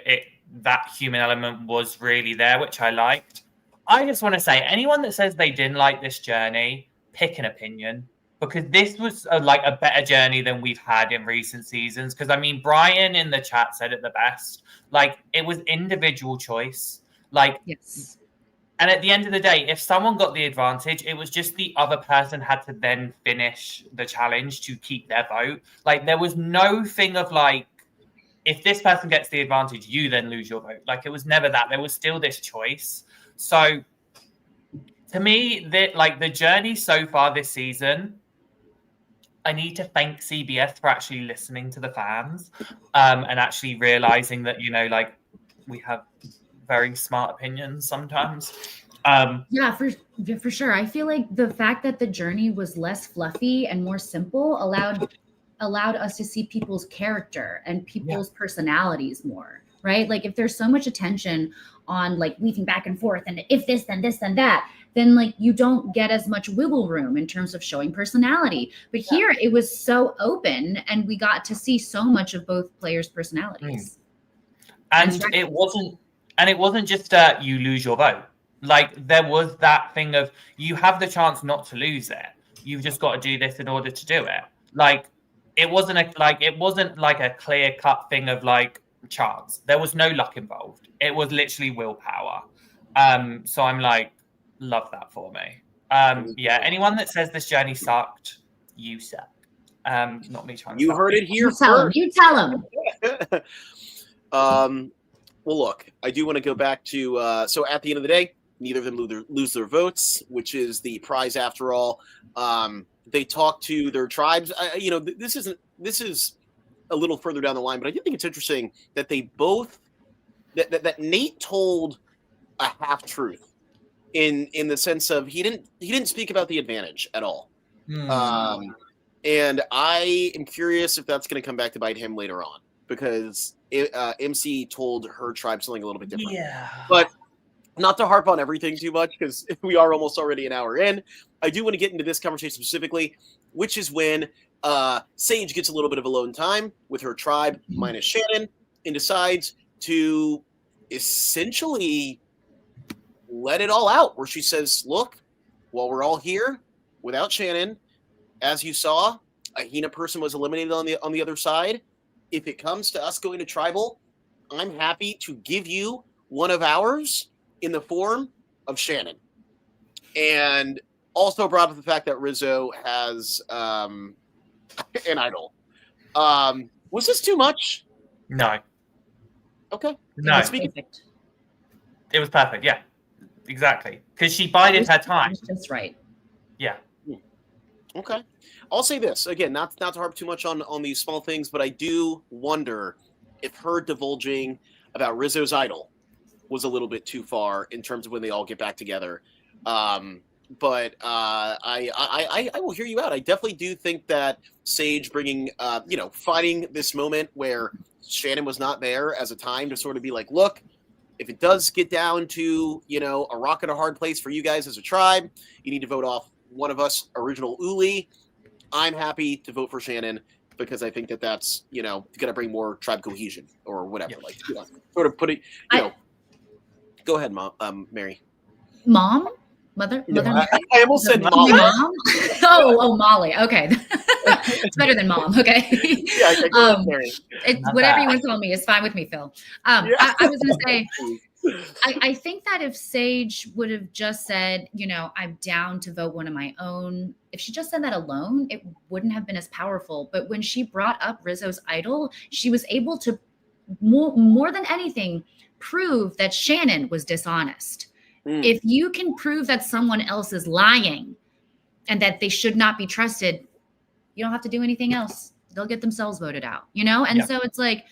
that human element was really there, which I liked. I just want to say, anyone that says they didn't like this journey, pick an opinion, because this was a better journey than we've had in recent seasons. Because I mean, Brian in the chat said it the best. Like, it was individual choice. Like, yes. And at the end of the day, if someone got the advantage, it was just the other person had to then finish the challenge to keep their vote. Like, there was no thing of like, if this person gets the advantage, you then lose your vote. Like, it was never that. There was still this choice. So to me, the journey so far this season, I need to thank CBS for actually listening to the fans, and actually realizing that, like, we have very smart opinions sometimes. Yeah, for sure. I feel like the fact that the journey was less fluffy and more simple allowed us to see people's character and people's personalities more, right? Like, if there's so much attention on like weaving back and forth and if this, then this, then that, then like you don't get as much wiggle room in terms of showing personality. But here it was so open and we got to see so much of both players' personalities. And it wasn't just you lose your vote. Like, there was that thing of you have the chance not to lose it. You've just got to do this in order to do it. Like, it wasn't like a clear cut thing of like chance. There was no luck involved. It was literally willpower. So I'm like, love that for me. Yeah. Anyone that says this journey sucked, you suck. Not me trying to. You heard it here first. You tell him. Well, look, I do want to go back to so at the end of the day, neither of them lose their votes, which is the prize after all. They talk to their tribes. This is a little further down the line, but I do think it's interesting that they both that Nate told a half truth in the sense of he didn't speak about the advantage at all. And I am curious if that's going to come back to bite him later on, because MC told her tribe something a little bit different. Yeah. But not to harp on everything too much, because we are almost already an hour in, I do want to get into this conversation specifically, which is when Sage gets a little bit of alone time with her tribe minus Shannon and decides to essentially let it all out, where she says, look, while we're all here without Shannon, as you saw, a Hina person was eliminated on the other side. If it comes to us going to tribal, I'm happy to give you one of ours in the form of Shannon. And also brought up the fact that Rizzo has an idol. Was this too much? No. Okay. No. Perfect. It was perfect. Yeah, exactly. Because she bided her time. That's right. Yeah. Okay. I'll say this again, not to harp too much on these small things, but I do wonder if her divulging about Rizzo's idol was a little bit too far in terms of when they all get back together. But I will hear you out. I definitely do think that Sage bringing, finding this moment where Shannon was not there as a time to sort of be like, look, if it does get down to, a rock and a hard place for you guys as a tribe, you need to vote off one of us, original Uli. I'm happy to vote for Shannon because I think that's, going to bring more tribe cohesion or whatever. Yeah. Sort of put it, Go ahead, Mary. Mom? Mother? I almost said Mom. Molly. Oh, Molly. Okay. It's better than mom. Okay. Yeah, Mary. It's whatever you want to call me is fine with me, Phil. I was going to say, I think that if Sage would have just said, I'm down to vote one of my own, if she just said that alone, it wouldn't have been as powerful. But when she brought up Rizzo's idol, she was able to more than anything prove that Shannon was dishonest. If you can prove that someone else is lying and that they should not be trusted, you don't have to do anything else. They'll get themselves voted out, And so it's like,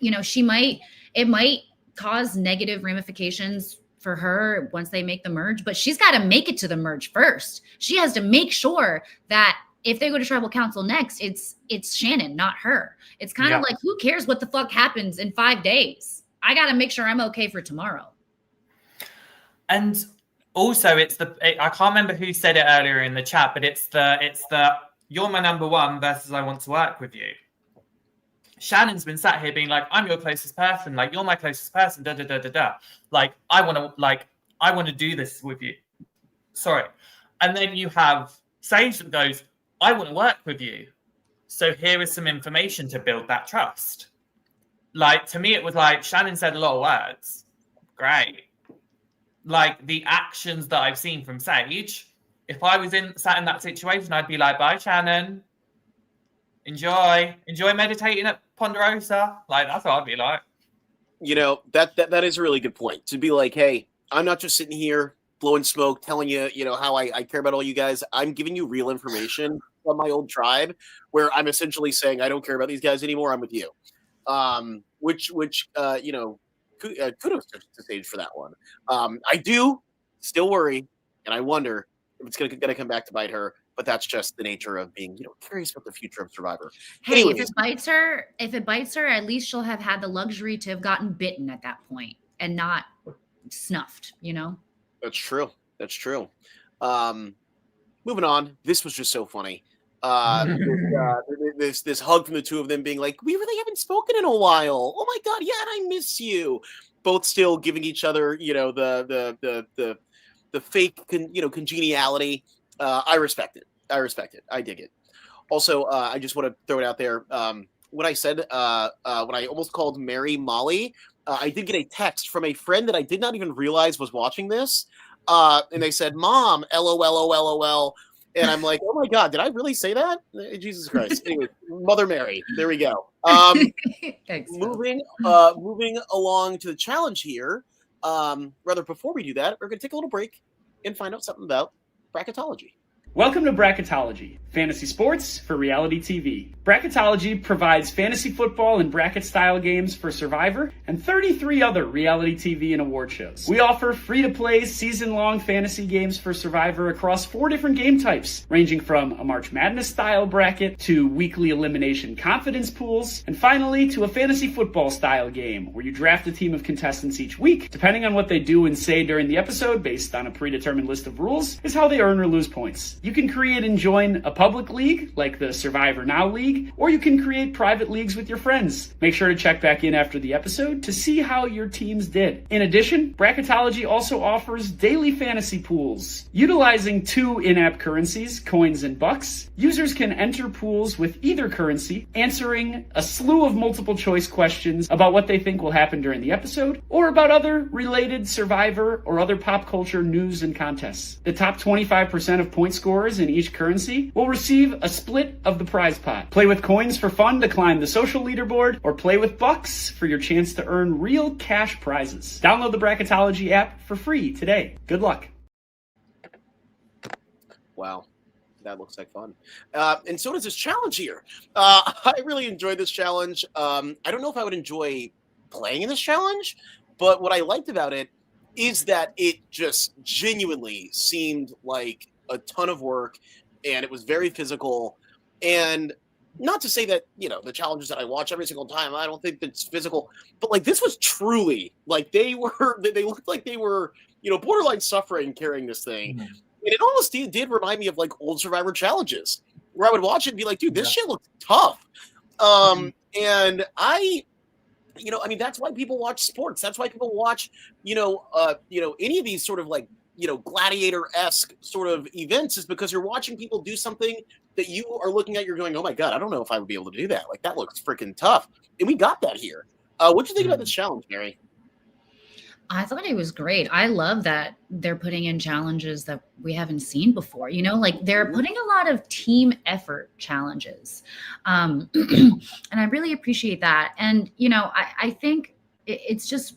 it might cause negative ramifications for her once they make the merge, but she's got to make it to the merge first. She has to make sure that if they go to tribal council next, it's Shannon, not her. It's kind of like, who cares what the fuck happens in 5 days? I got to make sure I'm okay for tomorrow. And also, I can't remember who said it earlier in the chat, but it's the you're my number one versus I want to work with you. Shannon's been sat here being like, I'm your closest person, like you're my closest person, da da da da da. Like I want to do this with you. Sorry. And then you have Sage that goes, I want to work with you. So here is some information to build that trust. Like to me, it was like Shannon said a lot of words. Great. Like the actions that I've seen from Sage, if I was sat in that situation, I'd be like, bye, Shannon. Enjoy meditating at Ponderosa. Like, that's what I'd be like. You know, that is a really good point. To be like, hey, I'm not just sitting here blowing smoke, telling you, how I care about all you guys. I'm giving you real information from my old tribe, where I'm essentially saying I don't care about these guys anymore. I'm with you. Which kudos to Sage for that one. I do still worry, and I wonder if it's gonna come back to bite her. But that's just the nature of being, curious about the future of Survivor. Hey, Anyways, if it bites her, at least she'll have had the luxury to have gotten bitten at that point and not snuffed. That's true. That's true. Moving on. This was just so funny. This hug from the two of them being like, we really haven't spoken in a while. Oh my God, yeah, and I miss you. Both still giving each other, the fake, congeniality. I respect it. I dig it. Also, I just want to throw it out there. When I said, when I almost called Mary Molly, I did get a text from a friend that I did not even realize was watching this. And they said, Mom, LOL. And I'm like, oh my God, did I really say that? Jesus Christ. Anyway, Mother Mary. There we go. Thanks, moving along to the challenge here. Before we do that, we're going to take a little break and find out something about bracketology. Welcome to Bracketology, fantasy sports for reality TV. Bracketology provides fantasy football and bracket-style games for Survivor and 33 other reality TV and award shows. We offer free-to-play, season-long fantasy games for Survivor across 4 different game types, ranging from a March Madness-style bracket to weekly elimination confidence pools, and finally to a fantasy football-style game where you draft a team of contestants each week. Depending on what they do and say during the episode, based on a predetermined list of rules, is how they earn or lose points. You can create and join a public league, like the Survivor Now League, or you can create private leagues with your friends. Make sure to check back in after the episode to see how your teams did. In addition, Bracketology also offers daily fantasy pools. Utilizing 2 in-app currencies, coins and bucks, users can enter pools with either currency, answering a slew of multiple choice questions about what they think will happen during the episode, or about other related Survivor or other pop culture news and contests. The top 25% of point scorers in each currency will receive a split of the prize pot. Play with coins for fun to climb the social leaderboard, or play with bucks for your chance to earn real cash prizes. Download the Bracketology app for free today. Good luck. Wow. That looks like fun. And so does this challenge here. I really enjoyed this challenge. I don't know if I would enjoy playing in this challenge, but what I liked about it is that it just genuinely seemed like a ton of work, and it was very physical. And not to say that, the challenges that I watch every single time, I don't think that's physical, but like this was truly like they looked like they were, borderline suffering carrying this thing. And it almost did remind me of like old Survivor challenges where I would watch it and be like, dude, this shit looks tough. And that's why people watch sports. That's why people watch, any of these sort of like, gladiator-esque sort of events, is because you're watching people do something that you are looking at, you're going, oh my God, I don't know if I would be able to do that. Like, that looks freaking tough. And we got that here. What'd you think about this challenge, Mary? I thought it was great. I love that they're putting in challenges that we haven't seen before. Like they're putting a lot of team effort challenges. And I really appreciate that. And, I think it's just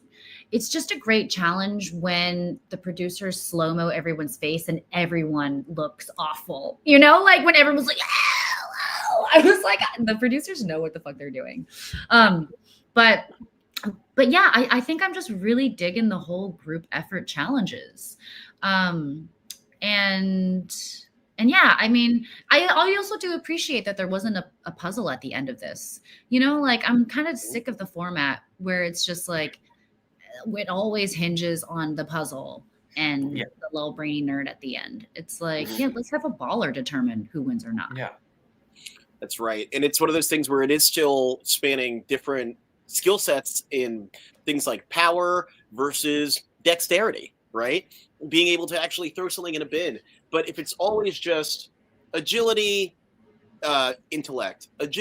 a great challenge when the producers slow-mo everyone's face and everyone looks awful. Like when everyone's like, oh, I was like, the producers know what the fuck they're doing. But yeah, I think I'm just really digging the whole group effort challenges. And yeah, I also do appreciate that there wasn't a puzzle at the end of this. Like I'm kind of sick of the format where it's just like, it always hinges on the puzzle and the little brainy nerd at the end. It's like, let's have a baller determine who wins or not. Yeah, that's right. And it's one of those things where it is still spanning different skill sets in things like power versus dexterity, right? Being able to actually throw something in a bin. But if it's always just agility, intellect, it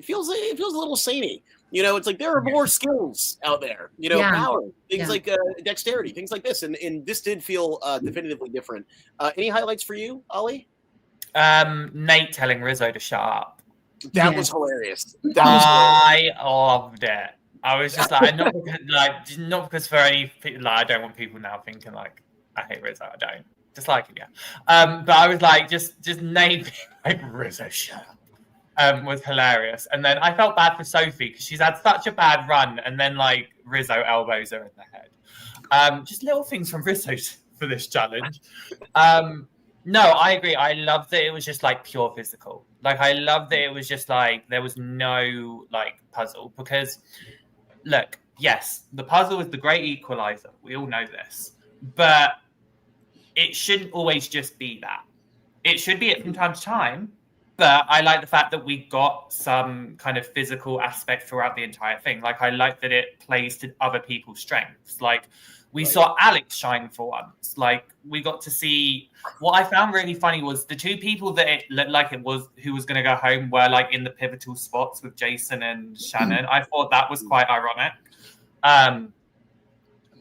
feels a little samey. It's like there are more skills out there, power, things like dexterity, things like this. And this did feel definitively different. Any highlights for you, Ollie? Nate telling Rizzo to shut up. That Yeah. was hilarious. That was hilarious. I loved it. I was just like, not because for any people, like, I don't want people now thinking like I hate Rizzo. I don't. Just like him, yeah. But I was like, just naming like Rizzo, shut up. Was hilarious. And then I felt bad for Sophie because she's had such a bad run, and then like Rizzo elbows her in the head. Just little things from Rizzo for this challenge. No, I agree. I love that it was just like pure physical. Like I love that it was just like there was no like puzzle because look, yes, the puzzle is the great equalizer. We all know this, but it shouldn't always just be that. It should be it from time to time. But I like the fact that we got some kind of physical aspect throughout the entire thing. Like I like that it plays to other people's strengths. Like we saw Alex shine for once. Like we got to see what I found really funny was the two people that it looked like it was who was going to go home were like in the pivotal spots with Jason and Shannon. I thought that was quite ironic.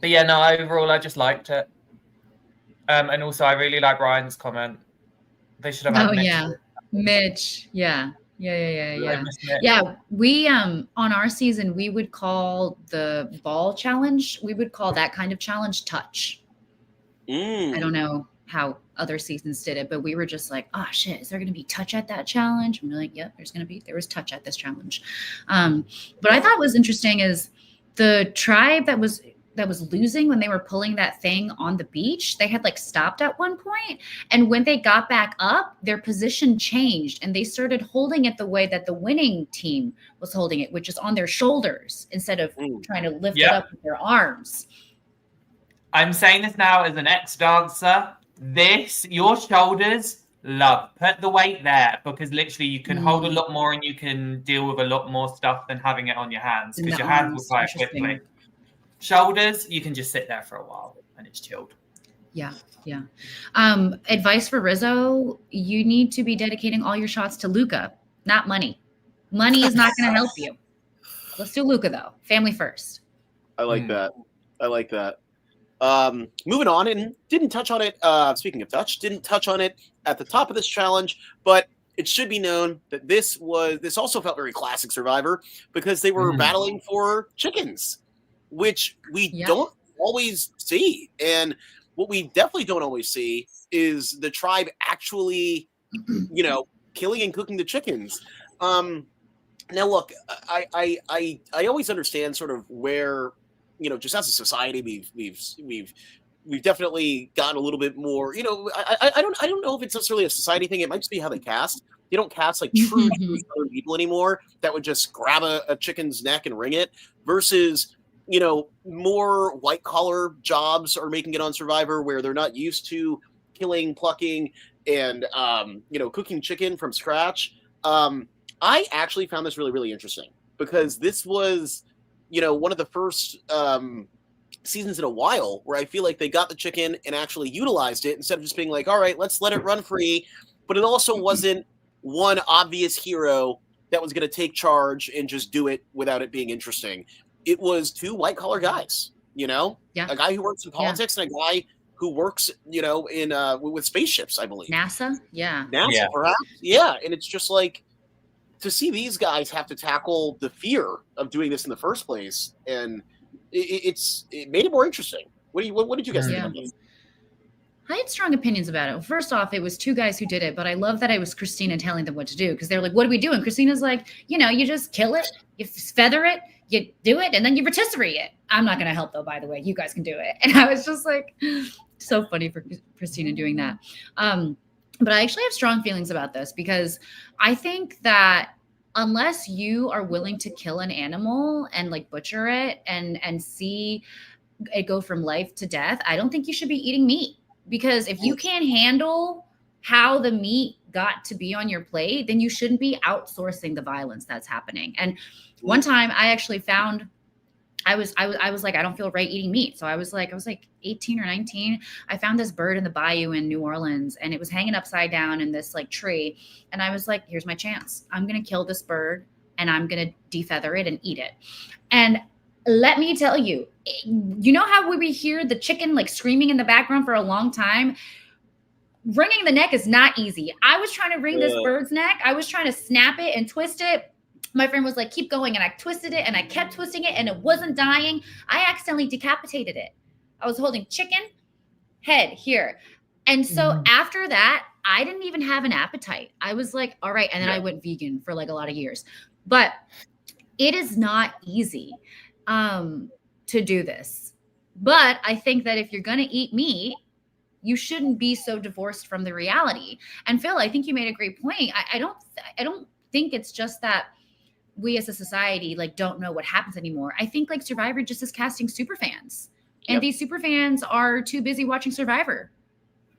But yeah, no, overall I just liked it. And also I really like Ryan's comment. They should have had Mitch. Yeah. Yeah, we on our season we would call the ball challenge, we would call that kind of challenge touch. I don't know how other seasons did it, but we were just like, oh shit, is there gonna be touch at that challenge? And we're like, yep, there was touch at this challenge. But I thought was interesting is the tribe that was losing when they were pulling that thing on the beach, they had like stopped at one point, and when they got back up, their position changed and they started holding it the way that the winning team was holding it, which is on their shoulders instead of trying to lift it up with their arms. I'm saying this now as an ex-dancer. Your shoulders, love. Put the weight there because literally you can hold a lot more and you can deal with a lot more stuff than having it on your hands because your hands will fire quickly. Shoulders, you can just sit there for a while and it's chilled. Yeah. Advice for Rizzo, you need to be dedicating all your shots to Luca, not money. Money is not going to help you. Let's do Luca, though. Family first. I like that. Moving on, and didn't touch on it. Speaking of touch, didn't touch on it at the top of this challenge, but it should be known that this also felt very classic Survivor because they were battling for chickens, which we don't always see. And what we definitely don't always see is the tribe actually, killing and cooking the chickens. Now, look, I always understand sort of where, just as a society, we've definitely gotten a little bit more, I don't know if it's necessarily a society thing. It might just be how they cast. They don't cast like true Southern people anymore that would just grab a chicken's neck and wring it versus, more white collar jobs are making it on Survivor where they're not used to killing, plucking, and, cooking chicken from scratch. I actually found this really, really interesting because this was, one of the first seasons in a while where I feel like they got the chicken and actually utilized it instead of just being like, all right, let's let it run free. But it also wasn't one obvious hero that was going to take charge and just do it without it being interesting. It was two white collar guys, a guy who works in politics and a guy who works, in with spaceships, I believe. NASA, perhaps. Yeah. And it's just like to see these guys have to tackle the fear of doing this in the first place. And it made it more interesting. What did you guys think about this? I had strong opinions about it. First off, it was two guys who did it, but I love that it was Christina telling them what to do because they're like, what are we doing? Christina's like, you just kill it, you feather it, you do it, and then you rotisserie it. I'm not going to help, though, by the way. You guys can do it. And I was just like, so funny for Christina doing that. But I actually have strong feelings about this because I think that unless you are willing to kill an animal and like butcher it and see it go from life to death, I don't think you should be eating meat. Because if you can't handle how the meat got to be on your plate, then you shouldn't be outsourcing the violence that's happening. And one time I actually found, I was like, I don't feel right eating meat. So I was like 18 or 19. I found this bird in the bayou in New Orleans and it was hanging upside down in this like tree. And I was like, here's my chance. I'm going to kill this bird and I'm going to defeather it and eat it. And let me tell you, how we hear the chicken like screaming in the background for a long time? wringing the neck is not easy. I was trying to wring this bird's neck. I was trying to snap it and twist it. My friend was like, keep going. And I twisted it and I kept twisting it and it wasn't dying. I accidentally decapitated it. I was holding chicken head here. And so after that, I didn't even have an appetite. I was like, all right. And then I went vegan for like a lot of years. But it is not easy to do this. But I think that if you're going to eat meat, you shouldn't be so divorced from the reality. And Phil, I think you made a great point. I don't think it's just that we as a society like don't know what happens anymore. I think like Survivor just is casting super fans, and these super fans are too busy watching Survivor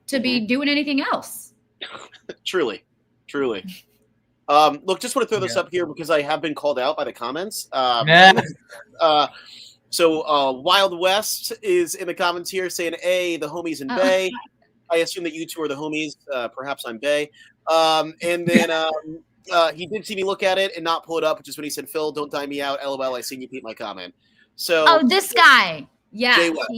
to be doing anything else. Truly. Look, just want to throw this up here because I have been called out by the comments. So Wild West is in the comments here saying, "A, the homies in Bay." I assume that you two are the homies. Perhaps I'm Bay. And then he did see me look at it and not pull it up, which is when he said, "Phil, don't die me out. LOL, I seen you peep my comment." So this guy. Yeah. Jay West.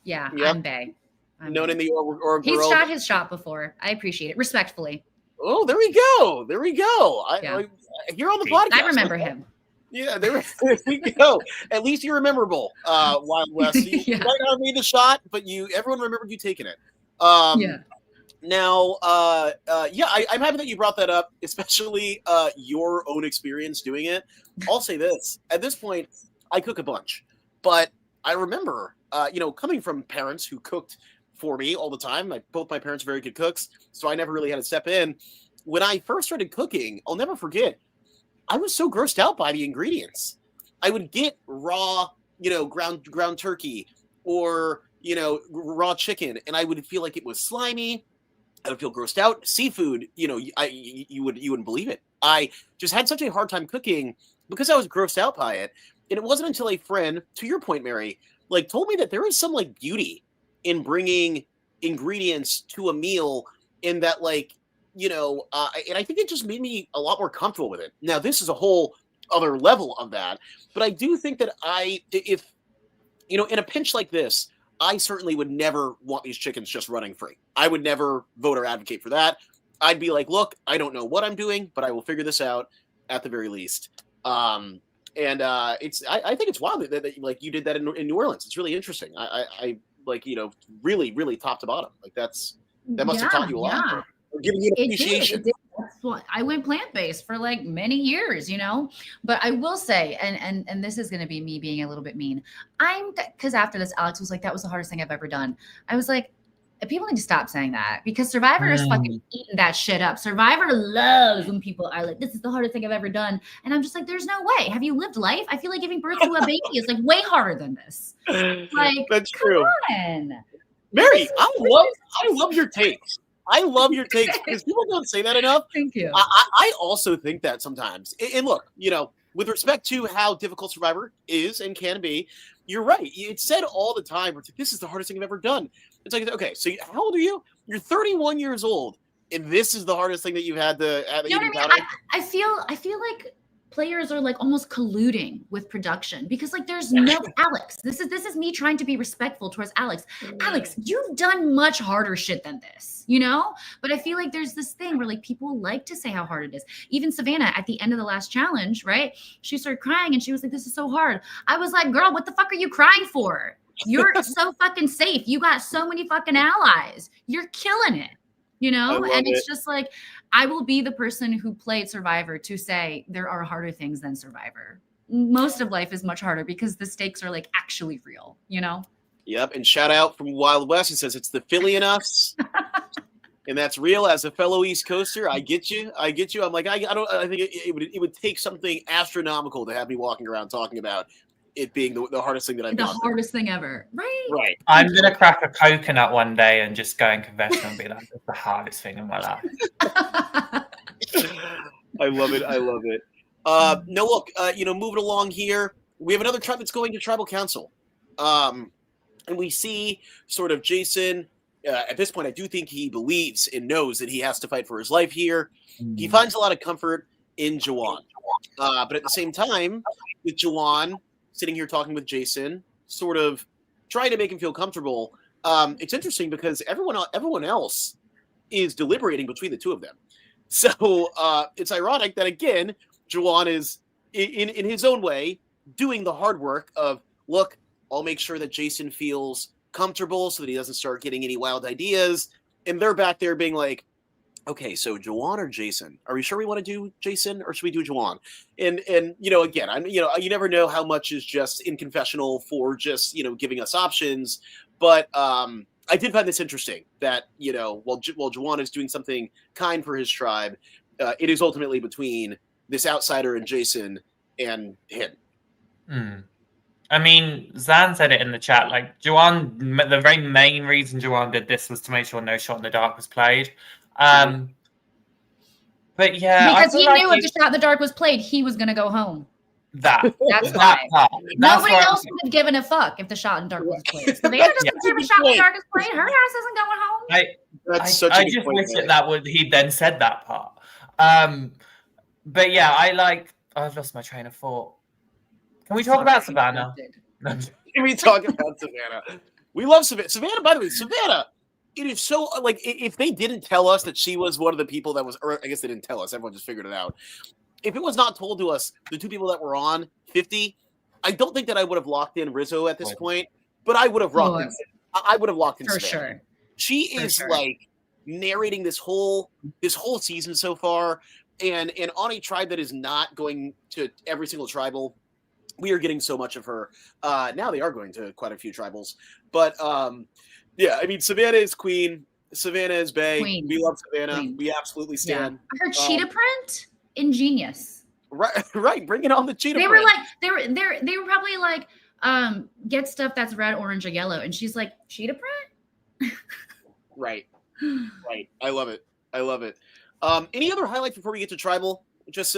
Yeah. I'm Bay. Known in the org world. He's shot his shot before. I appreciate it. Respectfully. Oh, there we go. You're on the podcast. I remember him. Yeah, there we go. At least you're memorable, Wild West. You might not have made the shot, but everyone remembered you taking it. Now, I'm happy that you brought that up, especially your own experience doing it. I'll say this. At this point, I cook a bunch. But I remember, coming from parents who cooked for me all the time. Both my parents are very good cooks, so I never really had to step in. When I first started cooking, I'll never forget, I was so grossed out by the ingredients. I would get raw, ground turkey or, raw chicken, and I would feel like it was slimy. I would feel grossed out. Seafood, you wouldn't believe it. I just had such a hard time cooking because I was grossed out by it. And it wasn't until a friend, to your point, Mary, told me that there is some beauty in bringing ingredients to a meal, in that and I think it just made me a lot more comfortable with it. Now, this is a whole other level of that, but I do think that if in a pinch like this, I certainly would never want these chickens just running free. I would never vote or advocate for that. I'd be like, look, I don't know what I'm doing, but I will figure this out at the very least. I think it's wild that you did that in New Orleans. It's really interesting. I really, really top to bottom. That must have taught you a lot. Giving you an appreciation. It did. That's what I went plant-based for many years, but I will say, and this is going to be me being a little bit mean. Because after this, Alex was like, that was the hardest thing I've ever done. I was like, people need to stop saying that, because Survivor is fucking eating that shit up. Survivor loves when people are like, this is the hardest thing I've ever done. And I'm just like, there's no way. Have you lived life? I feel like giving birth to a baby is way harder than this. That's true. Come on. Mary, I love your takes. I love your takes because people don't say that enough. Thank you. I also think that sometimes. And look, with respect to how difficult Survivor is and can be, you're right. It's said all the time. This is the hardest thing I've ever done. It's like, okay, so how old are you? You're 31 years old, and this is the hardest thing that you've had to. You know what I mean? I feel like players are almost colluding with production, because there's no Alex. This is me trying to be respectful towards Alex. Alex, you've done much harder shit than this, But I feel like there's this thing where people like to say how hard it is. Even Savannah at the end of the last challenge, right? She started crying and she was like, "This is so hard." I was like, "Girl, what the fuck are you crying for? You're so fucking safe. You got so many fucking allies. You're killing it." And it's just I will be the person who played Survivor to say there are harder things than Survivor. Most of life is much harder because the stakes are actually real, Yep. And shout out from Wild West. It says it's the Philly in us. And that's real. As a fellow East Coaster, I get you. I'm like, I think it would take something astronomical to have me walking around talking about it being the hardest thing that I've done. The hardest thing ever. Right. I'm going to crack a coconut one day and just go in confession and be like, it's the hardest thing in my life. I love it. No, look, moving along here, we have another tribe that's going to tribal council. And we see sort of Jason, at this point, I do think he believes and knows that he has to fight for his life here. He finds a lot of comfort in Jawan. But at the same time, with Jawan sitting here talking with Jason, sort of trying to make him feel comfortable, it's interesting because everyone else is deliberating between the two of them. So it's ironic that, again, Juwan is, in his own way, doing the hard work of, look, I'll make sure that Jason feels comfortable so that he doesn't start getting any wild ideas. And they're back there being like, okay, so Juwan or Jason? Are we sure we want to do Jason or should we do Juwan? And again, you never know how much is just in confessional for just, giving us options. But I did find this interesting that, while Juwan is doing something kind for his tribe, it is ultimately between this outsider and Jason and him. I mean, Zan said it in the chat. Like, Juwan, the very main reason Juwan did this was to make sure no shot in the dark was played. But yeah, because he knew if the shot in the dark was played, he was going to go home. That's why. Part. Nobody else would have given a fuck if the shot in the dark was played. Savannah doesn't care if the shot in the dark is played. Her ass isn't going home. I just wish that he'd then said that part. But yeah, I've lost my train of thought. Can we talk about Savannah? Can we talk about Savannah? We love Savannah. Savannah, by the way, Savannah, it is so, like, if they didn't tell us that she was one of the people that was, or I guess they didn't tell us, everyone just figured it out. If it was not told to us, the two people that were on 50, I don't think that I would have locked in Rizzo at this point, but I would have locked in. I would have locked in for Savannah. Sure. She is like narrating this whole season so far, and on a tribe that is not going to every single tribal. We are getting so much of her. Now they are going to quite a few tribals. But, yeah, I mean, Savannah is queen. Savannah is bae. Queen. We love Savannah. Queen. We absolutely stand. Yeah. Her cheetah print? Ingenious. Right. Bring it on the cheetah print. They were probably like, get stuff that's red, orange, or yellow. And she's like, cheetah print? Right. I love it. Any other highlights before we get to tribal? Just,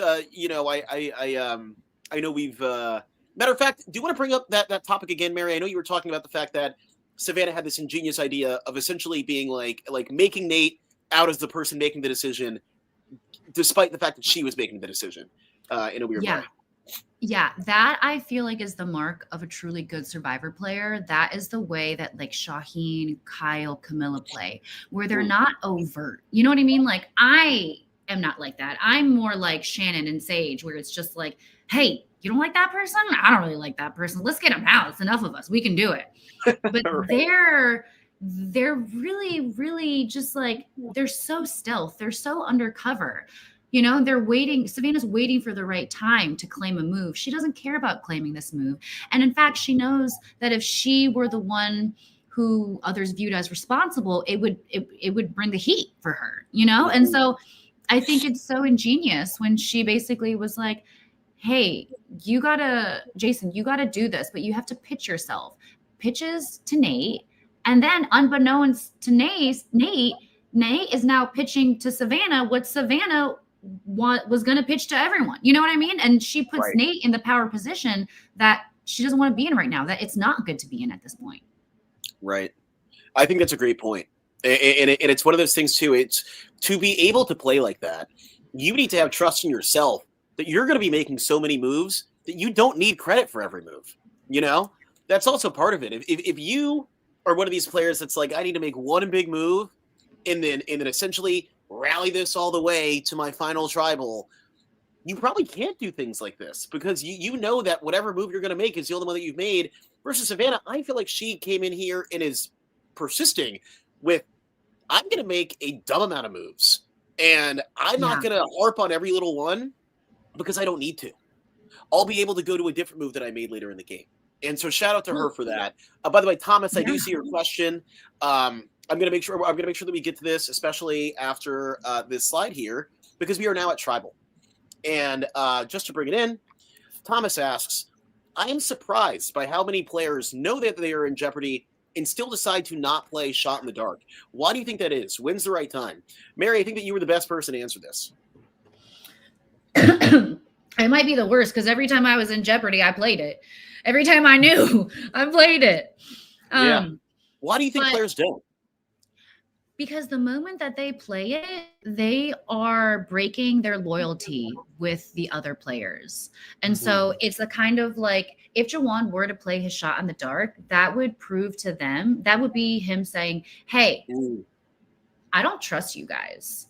I know we've matter of fact, do you want to bring up that topic again, Mary? I know you were talking about the fact that Savannah had this ingenious idea of essentially being like making Nate out as the person making the decision, despite the fact that she was making the decision in a weird way. Yeah, that I feel like is the mark of a truly good Survivor player. That is the way that like Shaheen, Kyle, Camilla play, where they're not overt. You know what I mean? Like I am not like that. I'm more like Shannon and Sage, where it's just like, hey, you don't like that person? I don't really like that person. Let's get them out. It's enough of us. We can do it. But Right. they're really, really just like, they're so stealth. They're so undercover. They're waiting. Savannah's waiting for the right time to claim a move. She doesn't care about claiming this move. And in fact, she knows that if she were the one who others viewed as responsible, it would bring the heat for her, And so I think it's so ingenious when she basically was like, hey, Jason, you gotta do this, but you have to pitch yourself. Pitches to Nate, and then unbeknownst to Nate is now pitching to Savannah what Savannah was going to pitch to everyone. You know what I mean? And she puts Nate in the power position that she doesn't want to be in right now, that it's not good to be in at this point. Right. I think that's a great point. And it's one of those things too. It's to be able to play like that, you need to have trust in yourself that you're going to be making so many moves that you don't need credit for every move. That's also part of it. If you are one of these players that's like, I need to make one big move and then essentially rally this all the way to my final tribal, you probably can't do things like this because you know that whatever move you're going to make is the only one that you've made. Versus Savannah, I feel like she came in here and is persisting with, I'm going to make a dumb amount of moves and I'm not going to harp on every little one because I don't need to. I'll be able to go to a different move that I made later in the game. And so shout out to her for that. By the way, Thomas, I do see your question. I'm gonna make sure that we get to this, especially after this slide here, because we are now at tribal. And just to bring it in, Thomas asks, I am surprised by how many players know that they are in jeopardy and still decide to not play Shot in the Dark. Why do you think that is? When's the right time? Mary, I think that you were the best person to answer this. It might be the worst because every time I was in jeopardy, I played it. Every time I knew, I played it. Why do you think players don't? Because the moment that they play it, they are breaking their loyalty with the other players. And so it's a kind of like, if Juwan were to play his Shot in the Dark, that would prove to them, that would be him saying, hey, I don't trust you guys.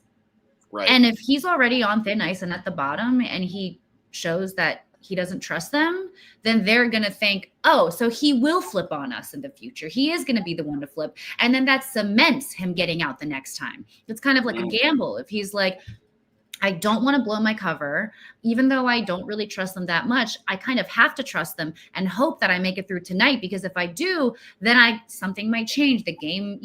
Right. And if he's already on thin ice and at the bottom and he shows that he doesn't trust them, then they're going to think, oh, so he will flip on us in the future. He is going to be the one to flip. And then that cements him getting out the next time. It's kind of like a gamble. If he's like, I don't want to blow my cover, even though I don't really trust them that much, I kind of have to trust them and hope that I make it through tonight, because if I do, then something might change. The game,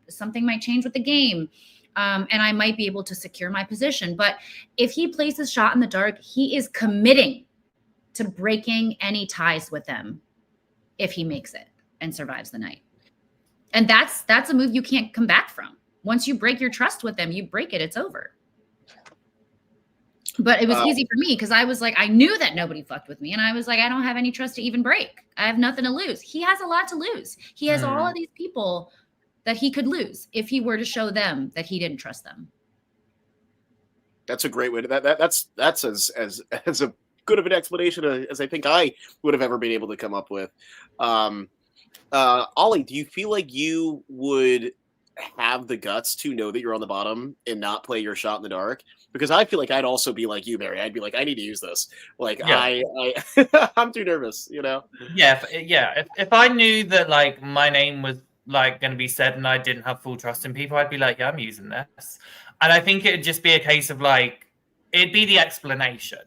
something might change with the game. And I might be able to secure my position. But if he plays his shot in the dark, he is committing to breaking any ties with them if he makes it and survives the night. And that's a move you can't come back from. Once you break your trust with them, you break it, it's over. But it was easy for me because I was like, I knew that nobody fucked with me. And I was like, I don't have any trust to even break. I have nothing to lose. He has a lot to lose. He has all of these people that he could lose if he were to show them that he didn't trust them. That's a great way to that's as a good of an explanation as I think I would have ever been able to come up with. Ollie, do you feel like you would have the guts to know that you're on the bottom and not play your shot in the dark? Because I feel like I'd also be like you, Mary. I'd be like, I need to use this. Like, yeah. I'm too nervous, Yeah, if I knew that like my name was like going to be said and I didn't have full trust in people, I'd be like, yeah, I'm using this. And I think it'd just be a case of like, it'd be the explanation.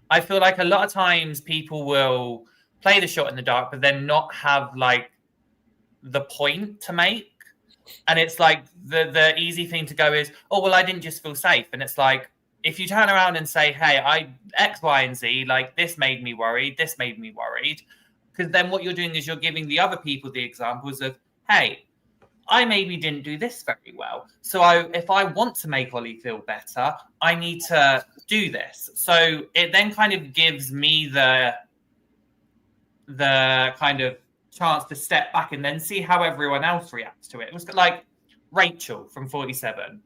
I feel like a lot of times people will play the shot in the dark, but then not have like the point to make. And it's like the easy thing to go is, oh, well, I didn't just feel safe. And it's like, if you turn around and say, hey, I X, Y, and Z, like this made me worried, this made me worried. Because then what you're doing is you're giving the other people the examples of, hey, I maybe didn't do this very well. So if I want to make Ollie feel better, I need to do this. So it then kind of gives me the kind of chance to step back and then see how everyone else reacts to it. It was like Rachel from 47.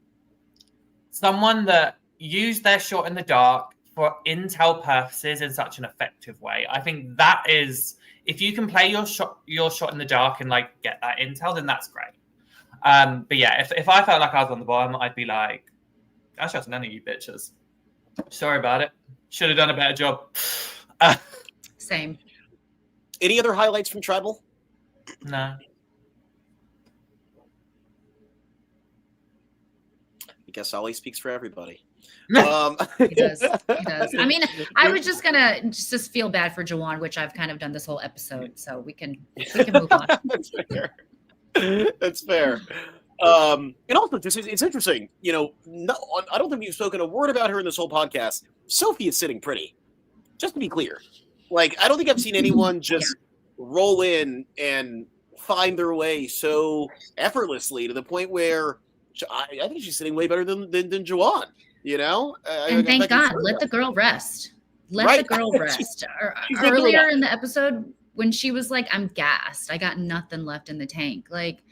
Someone that used their shot in the dark for intel purposes in such an effective way. I think that is, if you can play your shot in the dark and like get that intel, then that's great. But yeah, if I felt like I was on the bottom, I'd be like, I trust none of you bitches. Sorry about it. Should have done a better job. Same. Any other highlights from Tribal? No. I guess Ollie speaks for everybody. He does. He does. I mean, I was just gonna just feel bad for Jawan, which I've kind of done this whole episode, so we can move on. That's fair. That's fair. And also, it's interesting. I don't think we've spoken a word about her in this whole podcast. Sophie is sitting pretty. Just to be clear, like I don't think I've seen anyone just roll in and find their way so effortlessly to the point where I think she's sitting way better than Juwan. And thank God, let the girl rest. Let the girl rest. Earlier in the episode, when she was like, I'm gassed, I got nothing left in the tank. Like,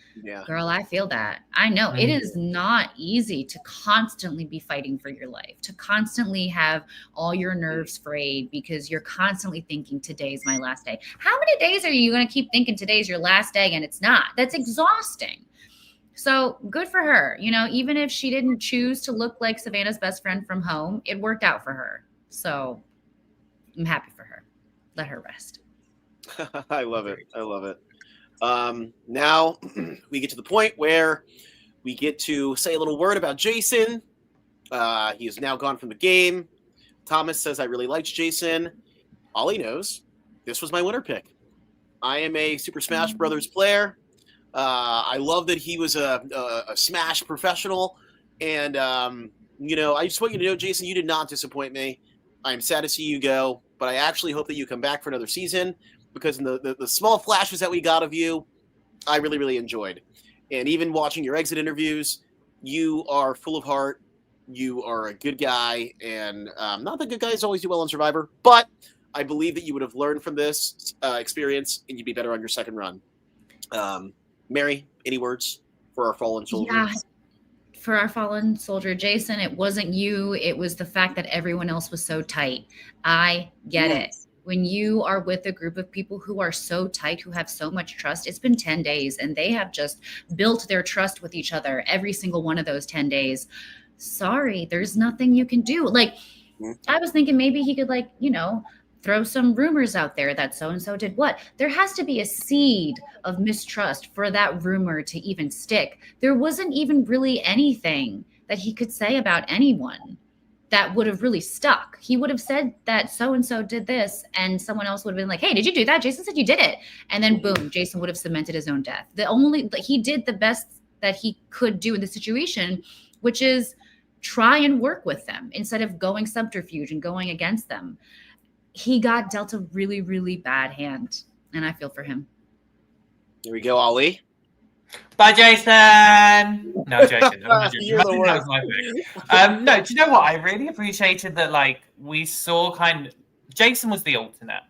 girl, I feel that. I know it is not easy to constantly be fighting for your life, to constantly have all your nerves frayed because you're constantly thinking today's my last day. How many days are you going to keep thinking today's your last day and it's not? That's exhausting. So good for her. Even if she didn't choose to look like Savannah's best friend from home, it worked out for her. So I'm happy for her. Let her rest. I love it. I love it. Now we get to the point where we get to say a little word about Jason. He is now gone from the game. Thomas says, I really liked Jason. Ollie knows this was my winner pick. I am a Super Smash Brothers player. I love that he was a Smash professional. And, I just want you to know, Jason, you did not disappoint me. I'm sad to see you go, but I actually hope that you come back for another season because in the small flashes that we got of you, I really, really enjoyed. And even watching your exit interviews, you are full of heart. You are a good guy. And not that good guys always do well on Survivor, but I believe that you would have learned from this experience and you'd be better on your second run. Mary, any words for our fallen soldier? Yeah, for our fallen soldier, Jason, it wasn't you. It was the fact that everyone else was so tight. I get it. When you are with a group of people who are so tight, who have so much trust, it's been 10 days and they have just built their trust with each other every single one of those 10 days. Sorry, there's nothing you can do. Like, I was thinking maybe he could, like, throw some rumors out there that so-and-so did what. There has to be a seed of mistrust for that rumor to even stick. There wasn't even really anything that he could say about anyone that would have really stuck. He would have said that so-and-so did this, and someone else would have been like, hey, did you do that? Jason said you did it. And then boom, Jason would have cemented his own death. He did the best that he could do in the situation, which is try and work with them instead of going subterfuge and going against them. He got dealt a really, really bad hand, and I feel for him. Here we go, Ali. Bye, Jason. No, Jason. You're the worst. No, do you know what? I really appreciated that. Like, we saw Jason was the alternate.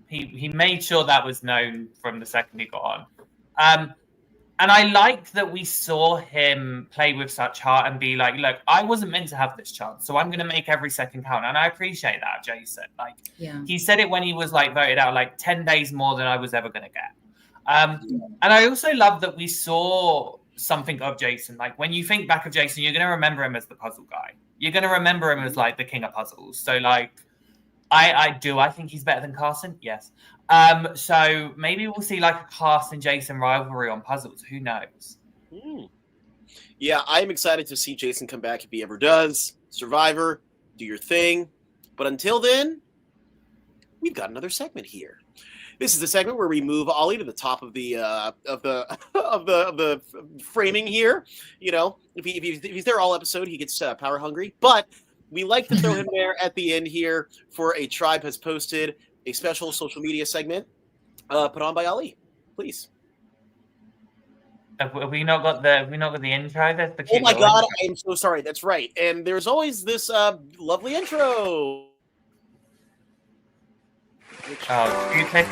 He made sure that was known from the second he got on. And I liked that we saw him play with such heart and be like, look, I wasn't meant to have this chance, so I'm going to make every second count. And I appreciate that, Jason. Like, he said it when he was like voted out, like 10 days more than I was ever going to get. And I also love that we saw something of Jason. Like, when you think back of Jason, you're going to remember him as the puzzle guy. You're going to remember him as like the king of puzzles. So like, I think he's better than Carson. Yes. So maybe we'll see like a Carson Jason rivalry on puzzles. Who knows? Yeah, I'm excited to see Jason come back if he ever does. Survivor, do your thing. But until then, we've got another segment here. This is the segment where we move Ollie to the top of the of the framing here. You know, if he's there all episode, he gets power hungry. But we like to throw him there at the end here for a Tribe Has Posted, a special social media segment put on by Ali. Please. Have we not got the intro? That's the Oh my God, I am so sorry. That's right. And there's always this lovely intro. Oh, okay.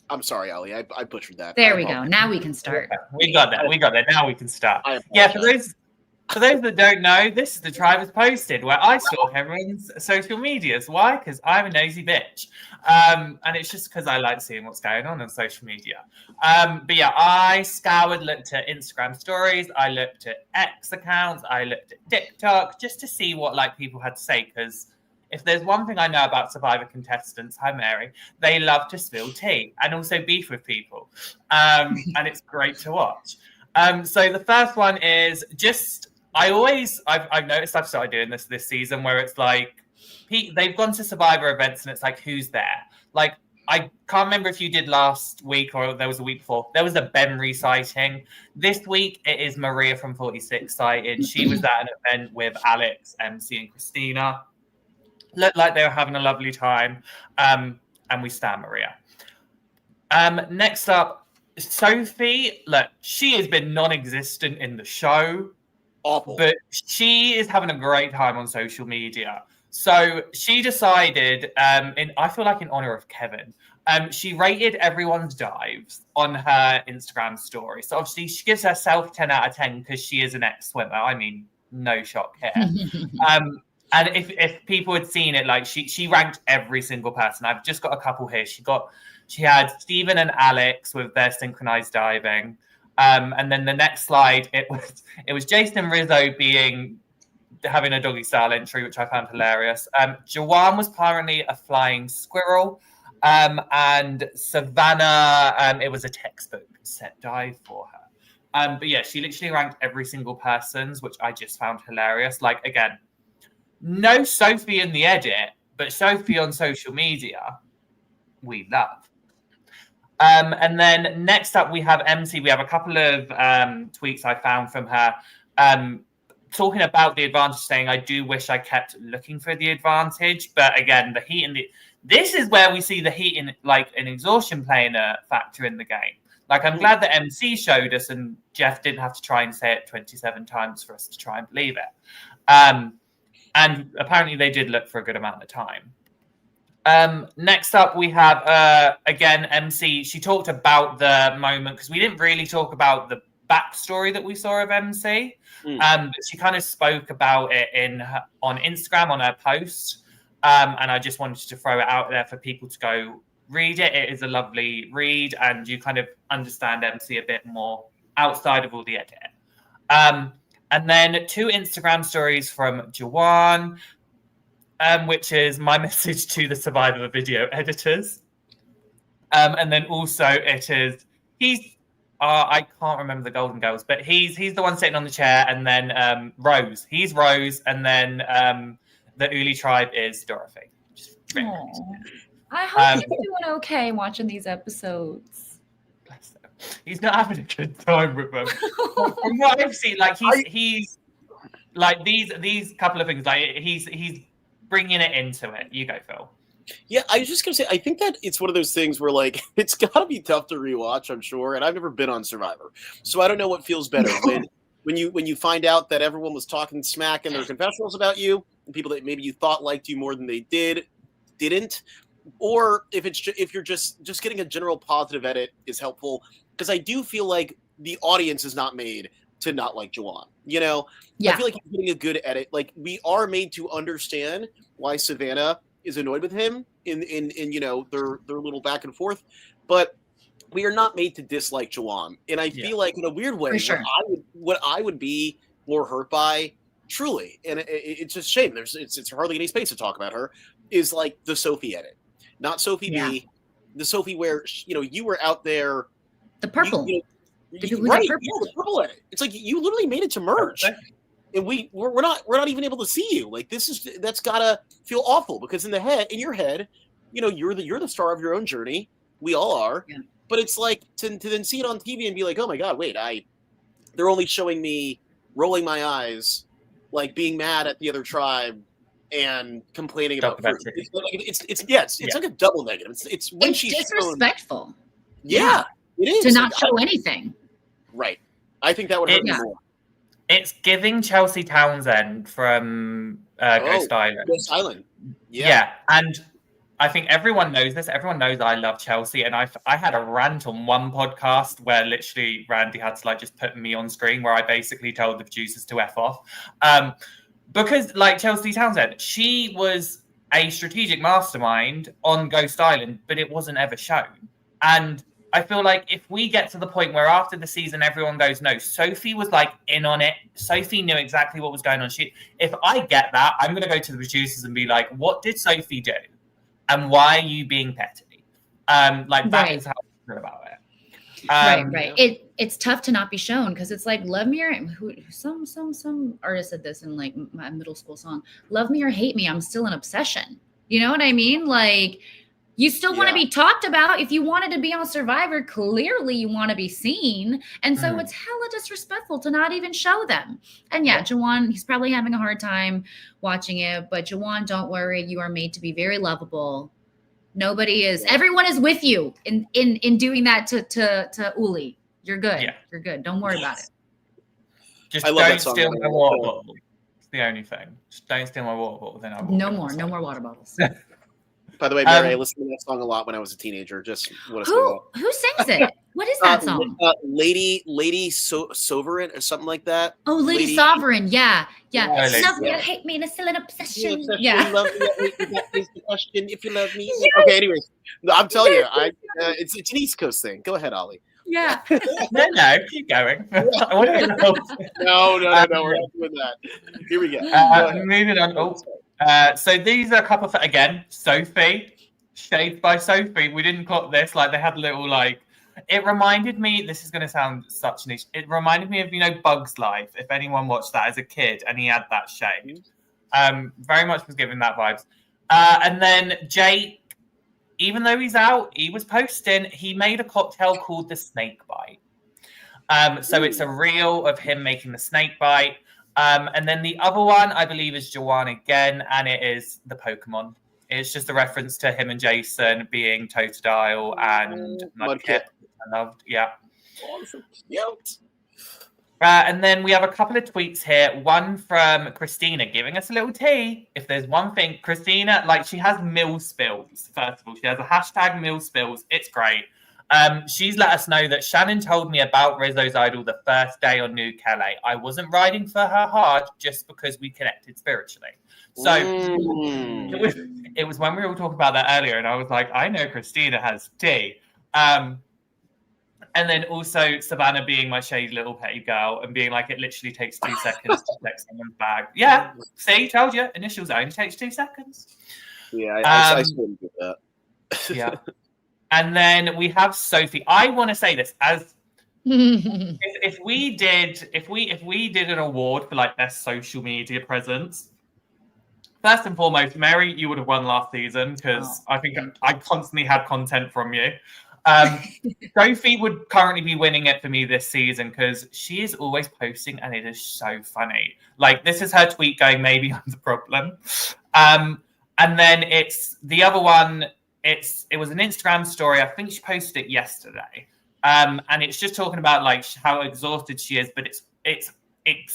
I'm sorry, Ali. I butchered that. There we go. Now we can start. We got that. Now we can start. Yeah, for those that don't know, this is the Tribe Has Posted, where I stalk everyone's social medias. Why? Because I'm a nosy bitch. And it's just because I like seeing what's going on social media. But yeah, I looked at Instagram stories, I looked at X accounts, I looked at TikTok, just to see what like people had to say. Because if there's one thing I know about Survivor contestants, hi Mary, they love to spill tea and also beef with people. And it's great to watch. So the first one is just, I've noticed I've started doing this season where it's like, they've gone to Survivor events and it's like, who's there? Like, I can't remember if you did last week or there was a week before. There was a Benry sighting. This week, it is Maria from 46 sighted. She was at an event with Alex, MC, and Christina. Looked like they were having a lovely time. And we stand Maria. Next up, Sophie. Look, she has been non-existent in the show. Awful. But she is having a great time on social media. So she decided, I feel like in honor of Kevin, she rated everyone's dives on her Instagram story. So obviously she gives herself 10 out of 10 because she is an ex-swimmer. I mean, no shock here. And if people had seen it, like she ranked every single person. I've just got a couple here. She had Stephen and Alex with their synchronized diving. And then the next slide, it was Jason and Rizzo having a doggy style entry, which I found hilarious. Jawan was apparently a flying squirrel. And Savannah, it was a textbook set dive for her. But yeah, she literally ranked every single person's, which I just found hilarious. Like, again, no Sophie in the edit, but Sophie on social media, we love. And then next up, we have MC. We have a couple of tweets I found from her talking about the advantage, saying, I do wish I kept looking for the advantage. But again, the heat and this is where we see the heat and like an exhaustion playing a factor in the game. Like, I'm glad that MC showed us and Jeff didn't have to try and say it 27 times for us to try and believe it. And apparently they did look for a good amount of time. Next up, we have, again, MC. She talked about the moment, because we didn't really talk about backstory that we saw of MC. But she kind of spoke about it on Instagram on her post, and I just wanted to throw it out there for people to go read it. It is a lovely read, and you kind of understand MC a bit more outside of all the edit. And then 2 Instagram stories from Jawan, which is my message to the Survivor video editors. And then also I can't remember the Golden Girls, but he's the one sitting on the chair, and then Rose. He's Rose, and then the Uli tribe is Dorothy. I hope you're doing okay watching these episodes. Bless him. He's not having a good time with them. From what I've seen, like he's like these couple of things, like he's bringing it into it. You go, Phil. Yeah, I was just gonna say, I think that it's one of those things where, like, it's gotta be tough to rewatch, I'm sure, and I've never been on Survivor, so I don't know what feels better when you find out that everyone was talking smack in their confessionals about you, and people that maybe you thought liked you more than they didn't, or if you're just getting a general positive edit is helpful, because I do feel like the audience is not made to not like Jawan. You know, I feel like he's getting a good edit. Like, we are made to understand why Savannah is annoyed with him in you know, their little back and forth, but we are not made to dislike Jawan. And I feel like, in a weird way, what I would be more hurt by, truly, and it's just shame. It's hardly any space to talk about her. Is like the Sophie edit, not Sophie B, the Sophie where, you know, you were out there, the purple, the purple edit. It's like you literally made it to merge. And we're not even able to see you. Like, that's gotta feel awful, because in your head, you know, you're the star of your own journey. We all are. Yeah. But it's like to then see it on TV and be like, oh my God, wait, they're only showing me rolling my eyes, like being mad at the other tribe and complaining about food. It's like a double negative. It's when she's disrespectful. It is to not show anything. Right. I think that would hurt me more. It's giving Chelsea Townsend from Ghost Island. Ghost Island. Yeah. And I think everyone knows this. Everyone knows I love Chelsea. And I had a rant on one podcast where literally Randy had to like just put me on screen, where I basically told the producers to F off. Because like Chelsea Townsend, she was a strategic mastermind on Ghost Island, but it wasn't ever shown. And I feel like if we get to the point where after the season everyone goes, no, Sophie was like in on it. Sophie knew exactly what was going on. If I get that, I'm going to go to the producers and be like, what did Sophie do? And why are you being petty? That is how I feel about it. Right. It's tough to not be shown, because it's like, love me or some artist said this in like my middle school song, love me or hate me, I'm still an obsession. You know what I mean? Like, you still want to be talked about. If you wanted to be on Survivor, clearly you want to be seen. And so it's hella disrespectful to not even show them. And Jawan, he's probably having a hard time watching it. But Jawan, don't worry. You are made to be very lovable. Everyone is with you in doing that to Uli. You're good. Yeah. You're good. Don't worry about it. Just don't steal my water bottle. It's the only thing. Just don't steal my water bottle. Then no more water bottles. By the way, Mary, I listened to that song a lot when I was a teenager. Just who sings it? What is that song? Lady Sovereign or something like that. Oh, Lady Sovereign. Yeah. Love me or hate me, it's still an obsession. Yeah. Love me, that is the question. If you love me. Yes. Okay. Anyways, I'm telling you, it's an East Coast thing. Go ahead, Ollie. Yeah. No, keep going. No, we're not doing that. Here we go. Moving on. So these are a couple of, again, Sophie, shaped by Sophie. We didn't clock this. Like, they had a little, like, it reminded me, this is going to sound such niche. It reminded me of, you know, Bug's Life. If anyone watched that as a kid and he had that shape. Very much was giving that vibes. And then Jake, even though he's out, he was posting, he made a cocktail called the Snake Bite. So it's a reel of him making the snake bite. And then the other one, I believe, is Jawan again, and it is the Pokemon. It's just a reference to him and Jason being Totodile and Mudkip. I loved, Awesome. Cute. And then we have a couple of tweets here. One from Christina giving us a little tea. If there's one thing, Christina, like, she has mill spills. First of all, she has a hashtag mill spills. It's great. She's let us know that Shannon told me about Rizzo's Idol the first day on New Kelly. I wasn't riding for her hard just because we connected spiritually. So it was when we were talking about that earlier, and I was like, I know Christina has tea. And then also Savannah being my shady little petty girl and being like, it literally takes 2 seconds to check someone's bag. Yeah, see, told you, initials only takes 2 seconds. Yeah, I still do that. Yeah. And then we have Sophie. I want to say this as if we did an award for like best social media presence. First and foremost, Mary, you would have won last season because I think I constantly had content from you. Sophie would currently be winning it for me this season because she is always posting and it is so funny. Like, this is her tweet going, maybe I'm the problem. And then it's the other one. It was an Instagram story. I think she posted it yesterday. And it's just talking about like how exhausted she is, but it's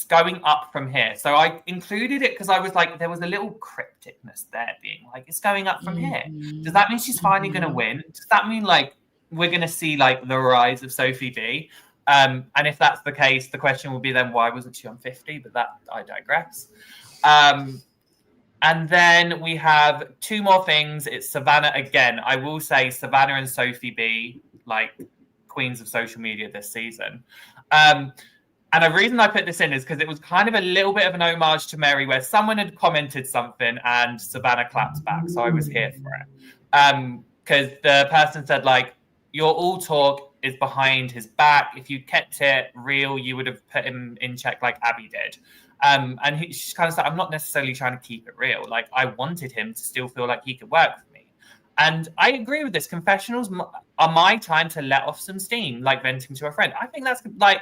going up from here. So I included it because I was like, there was a little crypticness there being like, it's going up from here. Does that mean she's finally going to win? Does that mean like we're going to see like the rise of Sophie B? And if that's the case, the question will be then, why wasn't she on 50? But that, I digress. And then we have 2 more things. It's Savannah again. I will say Savannah and Sophie B, like queens of social media this season. And the reason I put this in is because it was kind of a little bit of an homage to Mary, where someone had commented something and Savannah clapped back. So I was here for it. Because the person said, like, your all talk is behind his back. If you kept it real, you would have put him in check like Abby did. And she's kind of said, I'm not necessarily trying to keep it real. Like, I wanted him to still feel like he could work for me. And I agree with this. Confessionals are my time to let off some steam, like venting to a friend. I think that's like,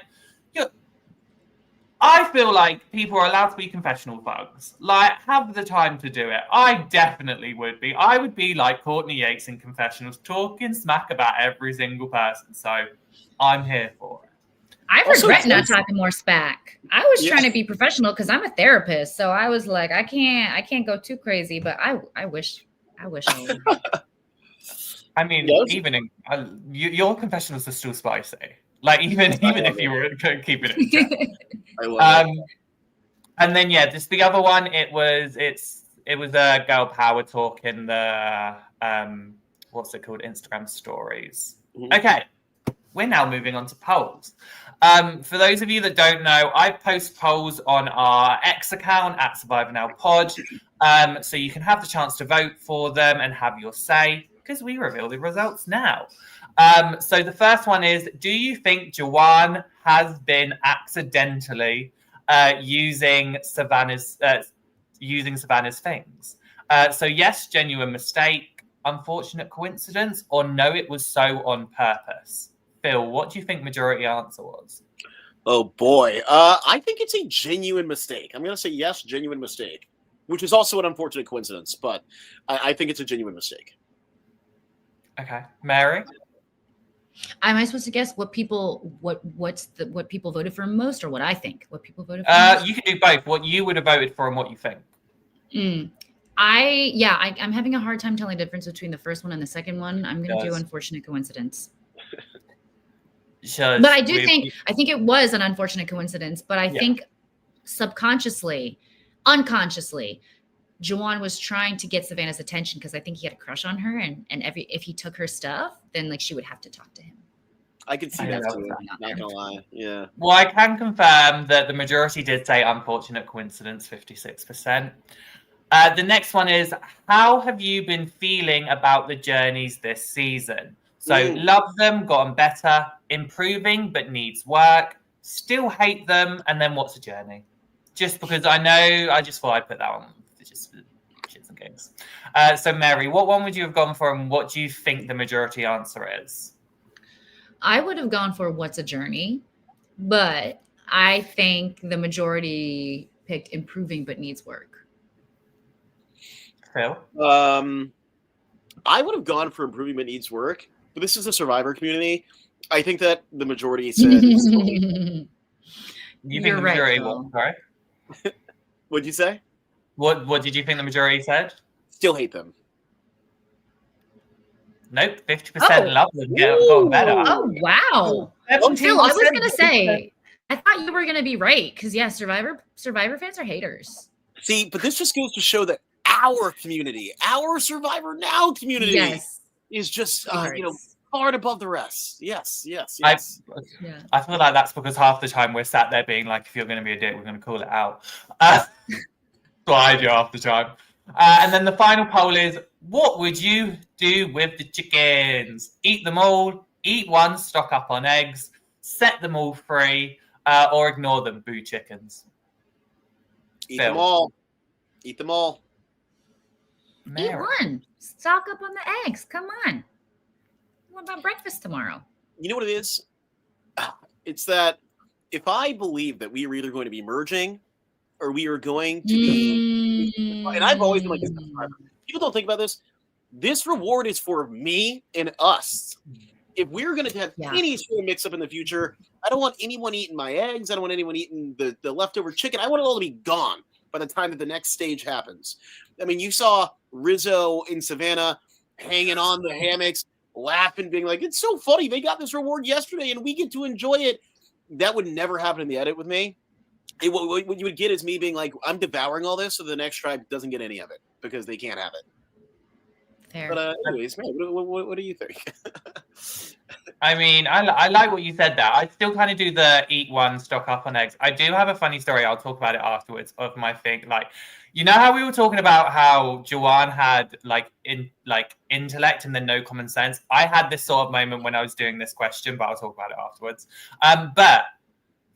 I feel like people are allowed to be confessional thugs. Like, have the time to do it. I definitely would be. I would be like Courtney Yates in confessionals, talking smack about every single person. So I'm here for it. I regret not talking more SPAC. I was trying to be professional because I'm a therapist. So I was like, I can't go too crazy, but I wish I would. I mean, even in your confessionals are still spicy. Like even if you were keeping it. I love it. And then just the other one. It was a girl power talk in the what's it called? Instagram stories. Mm-hmm. Okay, we're now moving on to polls. For those of you that don't know, I post polls on our X account at Survivor Now Pod, so you can have the chance to vote for them and have your say because we reveal the results now. So the first one is: do you think Joanne has been accidentally using Savannah's things? So yes, genuine mistake, unfortunate coincidence, or no, it was so on purpose. Phil, what do you think majority answer was? Oh boy, I think it's a genuine mistake. I'm going to say yes, genuine mistake, which is also an unfortunate coincidence, but I think it's a genuine mistake. Okay, Mary. Am I supposed to guess what people voted for most, or what I think what people voted for? Most? You can do both. What you would have voted for and what you think. I'm having a hard time telling the difference between the first one and the second one. I'm going to do unfortunate coincidence. But I think it was an unfortunate coincidence. But I think subconsciously, unconsciously, Juwan was trying to get Savannah's attention because I think he had a crush on her, and if he took her stuff, then like she would have to talk to him. I could see that too. Not gonna lie, yeah. Well, I can confirm that the majority did say unfortunate coincidence, 56%. The next one is: how have you been feeling about the journeys this season? So love them, gotten better, improving but needs work, still hate them, and then what's a journey? Just because I just thought I'd put that on for just shits and gigs. So Mary, what one would you have gone for, and what do you think the majority answer is? I would have gone for what's a journey, but I think the majority picked improving but needs work. Phil? I would have gone for improving but needs work, but this is a Survivor community. I think that the majority said you think the majority what? Sorry? What'd you say? What did you think the majority said? Still hate them. Nope, 50% Oh. love them. Got better. Oh wow. 17%. Phil, I was gonna say, I thought you were gonna be right because yeah, Survivor fans are haters. See, but this just goes to show that our community, our Survivor Now community, Yes. is just Sweethearts. far and above the rest. Yes. Yeah. I feel like that's because half the time we're sat there being like, if you're going to be a dick, we're going to call it out. That's what I do half the time. And then the final poll is, what would you do with the chickens? Eat them all, eat one, stock up on eggs, set them all free, or ignore them, boo chickens. Eat Phil. them all. Eat them all. Eat one. Stock up on the eggs. Come on. What about breakfast tomorrow? You know what it is? It's that if I believe that we are either going to be merging or we are going to be, and I've always been like this. People don't think about this. This reward is for me and us. If we're going to have any sort of mix up in the future, I don't want anyone eating my eggs. I don't want anyone eating the leftover chicken. I want it all to be gone by the time that the next stage happens. I mean, you saw Rizzo and Savannah hanging on the hammocks, laughing, being like, it's so funny. They got this reward yesterday and we get to enjoy it. That would never happen in the edit with me. What you would get is me being like, I'm devouring all this so the next tribe doesn't get any of it because they can't have it. Fair. But anyways, man, what do you think? I mean, I like what you said there. I still kind of do the eat one, stock up on eggs. I do have a funny story. I'll talk about it afterwards of my thing. Like, you know how we were talking about how Joanne had intellect and then no common sense? I had this sort of moment when I was doing this question, but I'll talk about it afterwards. But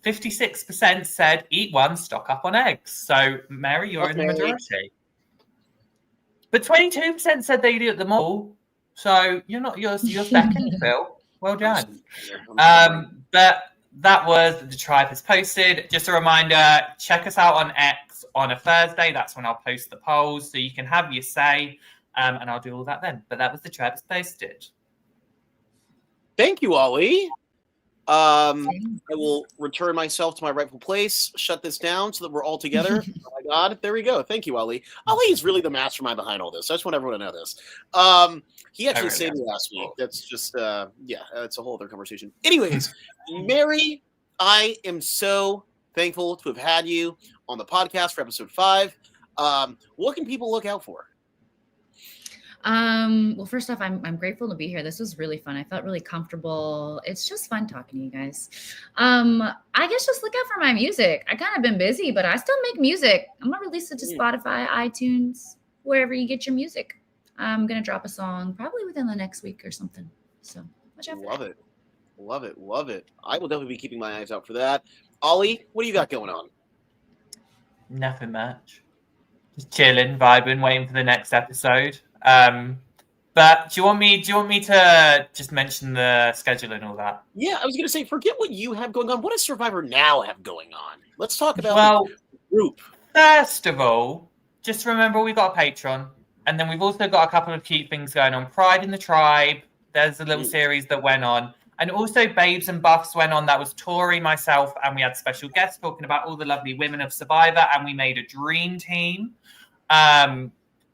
56% said eat one, stock up on eggs. So Mary, you're in the majority. But 22% said they'd eat them all. So you're second, Phil. Well done. But that was the tribe has posted. Just a reminder, check us out on X on a Thursday. That's when I'll post the polls, so you can have your say, and I'll do all that then. But that was the tribe has posted. Thank you, Ollie. I will return myself to my rightful place, shut this down so that we're all together. Oh my God, there we go. Thank you, Ali. Ali is really the mastermind behind all this. I just want everyone to know this. He actually saved me last week. That's just, it's a whole other conversation. Anyways, Mary, I am so thankful to have had you on the podcast for episode 5. What can people look out for? Well, first off, I'm grateful to be here. This was really fun. I felt really comfortable. It's just fun talking to you guys. I guess just look out for my music. I kind of been busy, but I still make music. I'm gonna release it to Spotify, iTunes, wherever you get your music. I'm gonna drop a song probably within the next week or something. So watch out for that. Love it. I will definitely be keeping my eyes out for that. Ollie, what do you got going on? Nothing much. Just chilling, vibing, waiting for the next episode. But do you want me to just mention the schedule and all that? Yeah, I was going to say, forget what you have going on. What does Survivor Now have going on? Let's talk about the group. First of all, just remember we got a Patreon, and then we've also got a couple of cute things going on. Pride in the Tribe. There's a little series that went on. And also Babes and Buffs went on. That was Tori, myself, and we had special guests talking about all the lovely women of Survivor, and we made a dream team.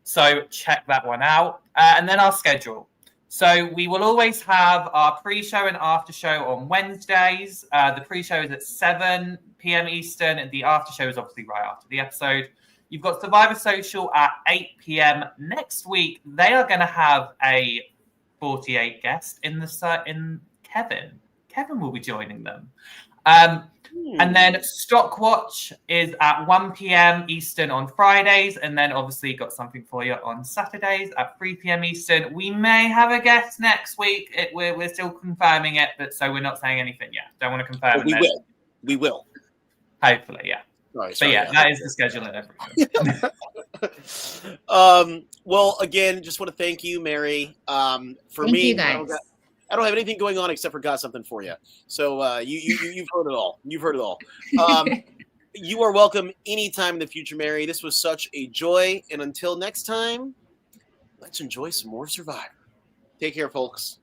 So check that one out. And then our schedule. So we will always have our pre-show and after show on Wednesdays. The pre-show is at 7 p.m. Eastern, and the after show is obviously right after the episode. You've got Survivor Social at 8 p.m. Next week, they are going to have a 48 guest in Kevin. Kevin will be joining them. And then Stockwatch is at 1 p.m. Eastern on Fridays. And then obviously got something for you on Saturdays at 3 p.m. Eastern. We may have a guest next week. We're still confirming it, but so we're not saying anything yet. Don't want to confirm it. We will. Hopefully, yeah. Sorry, that is the schedule and everything. Well, again, just want to thank you, Mary. Thank you guys. I don't have anything going on except for got something for you. So you've heard it all. You've heard it all. You are welcome anytime in the future, Mary. This was such a joy. And until next time, let's enjoy some more Survivor. Take care, folks.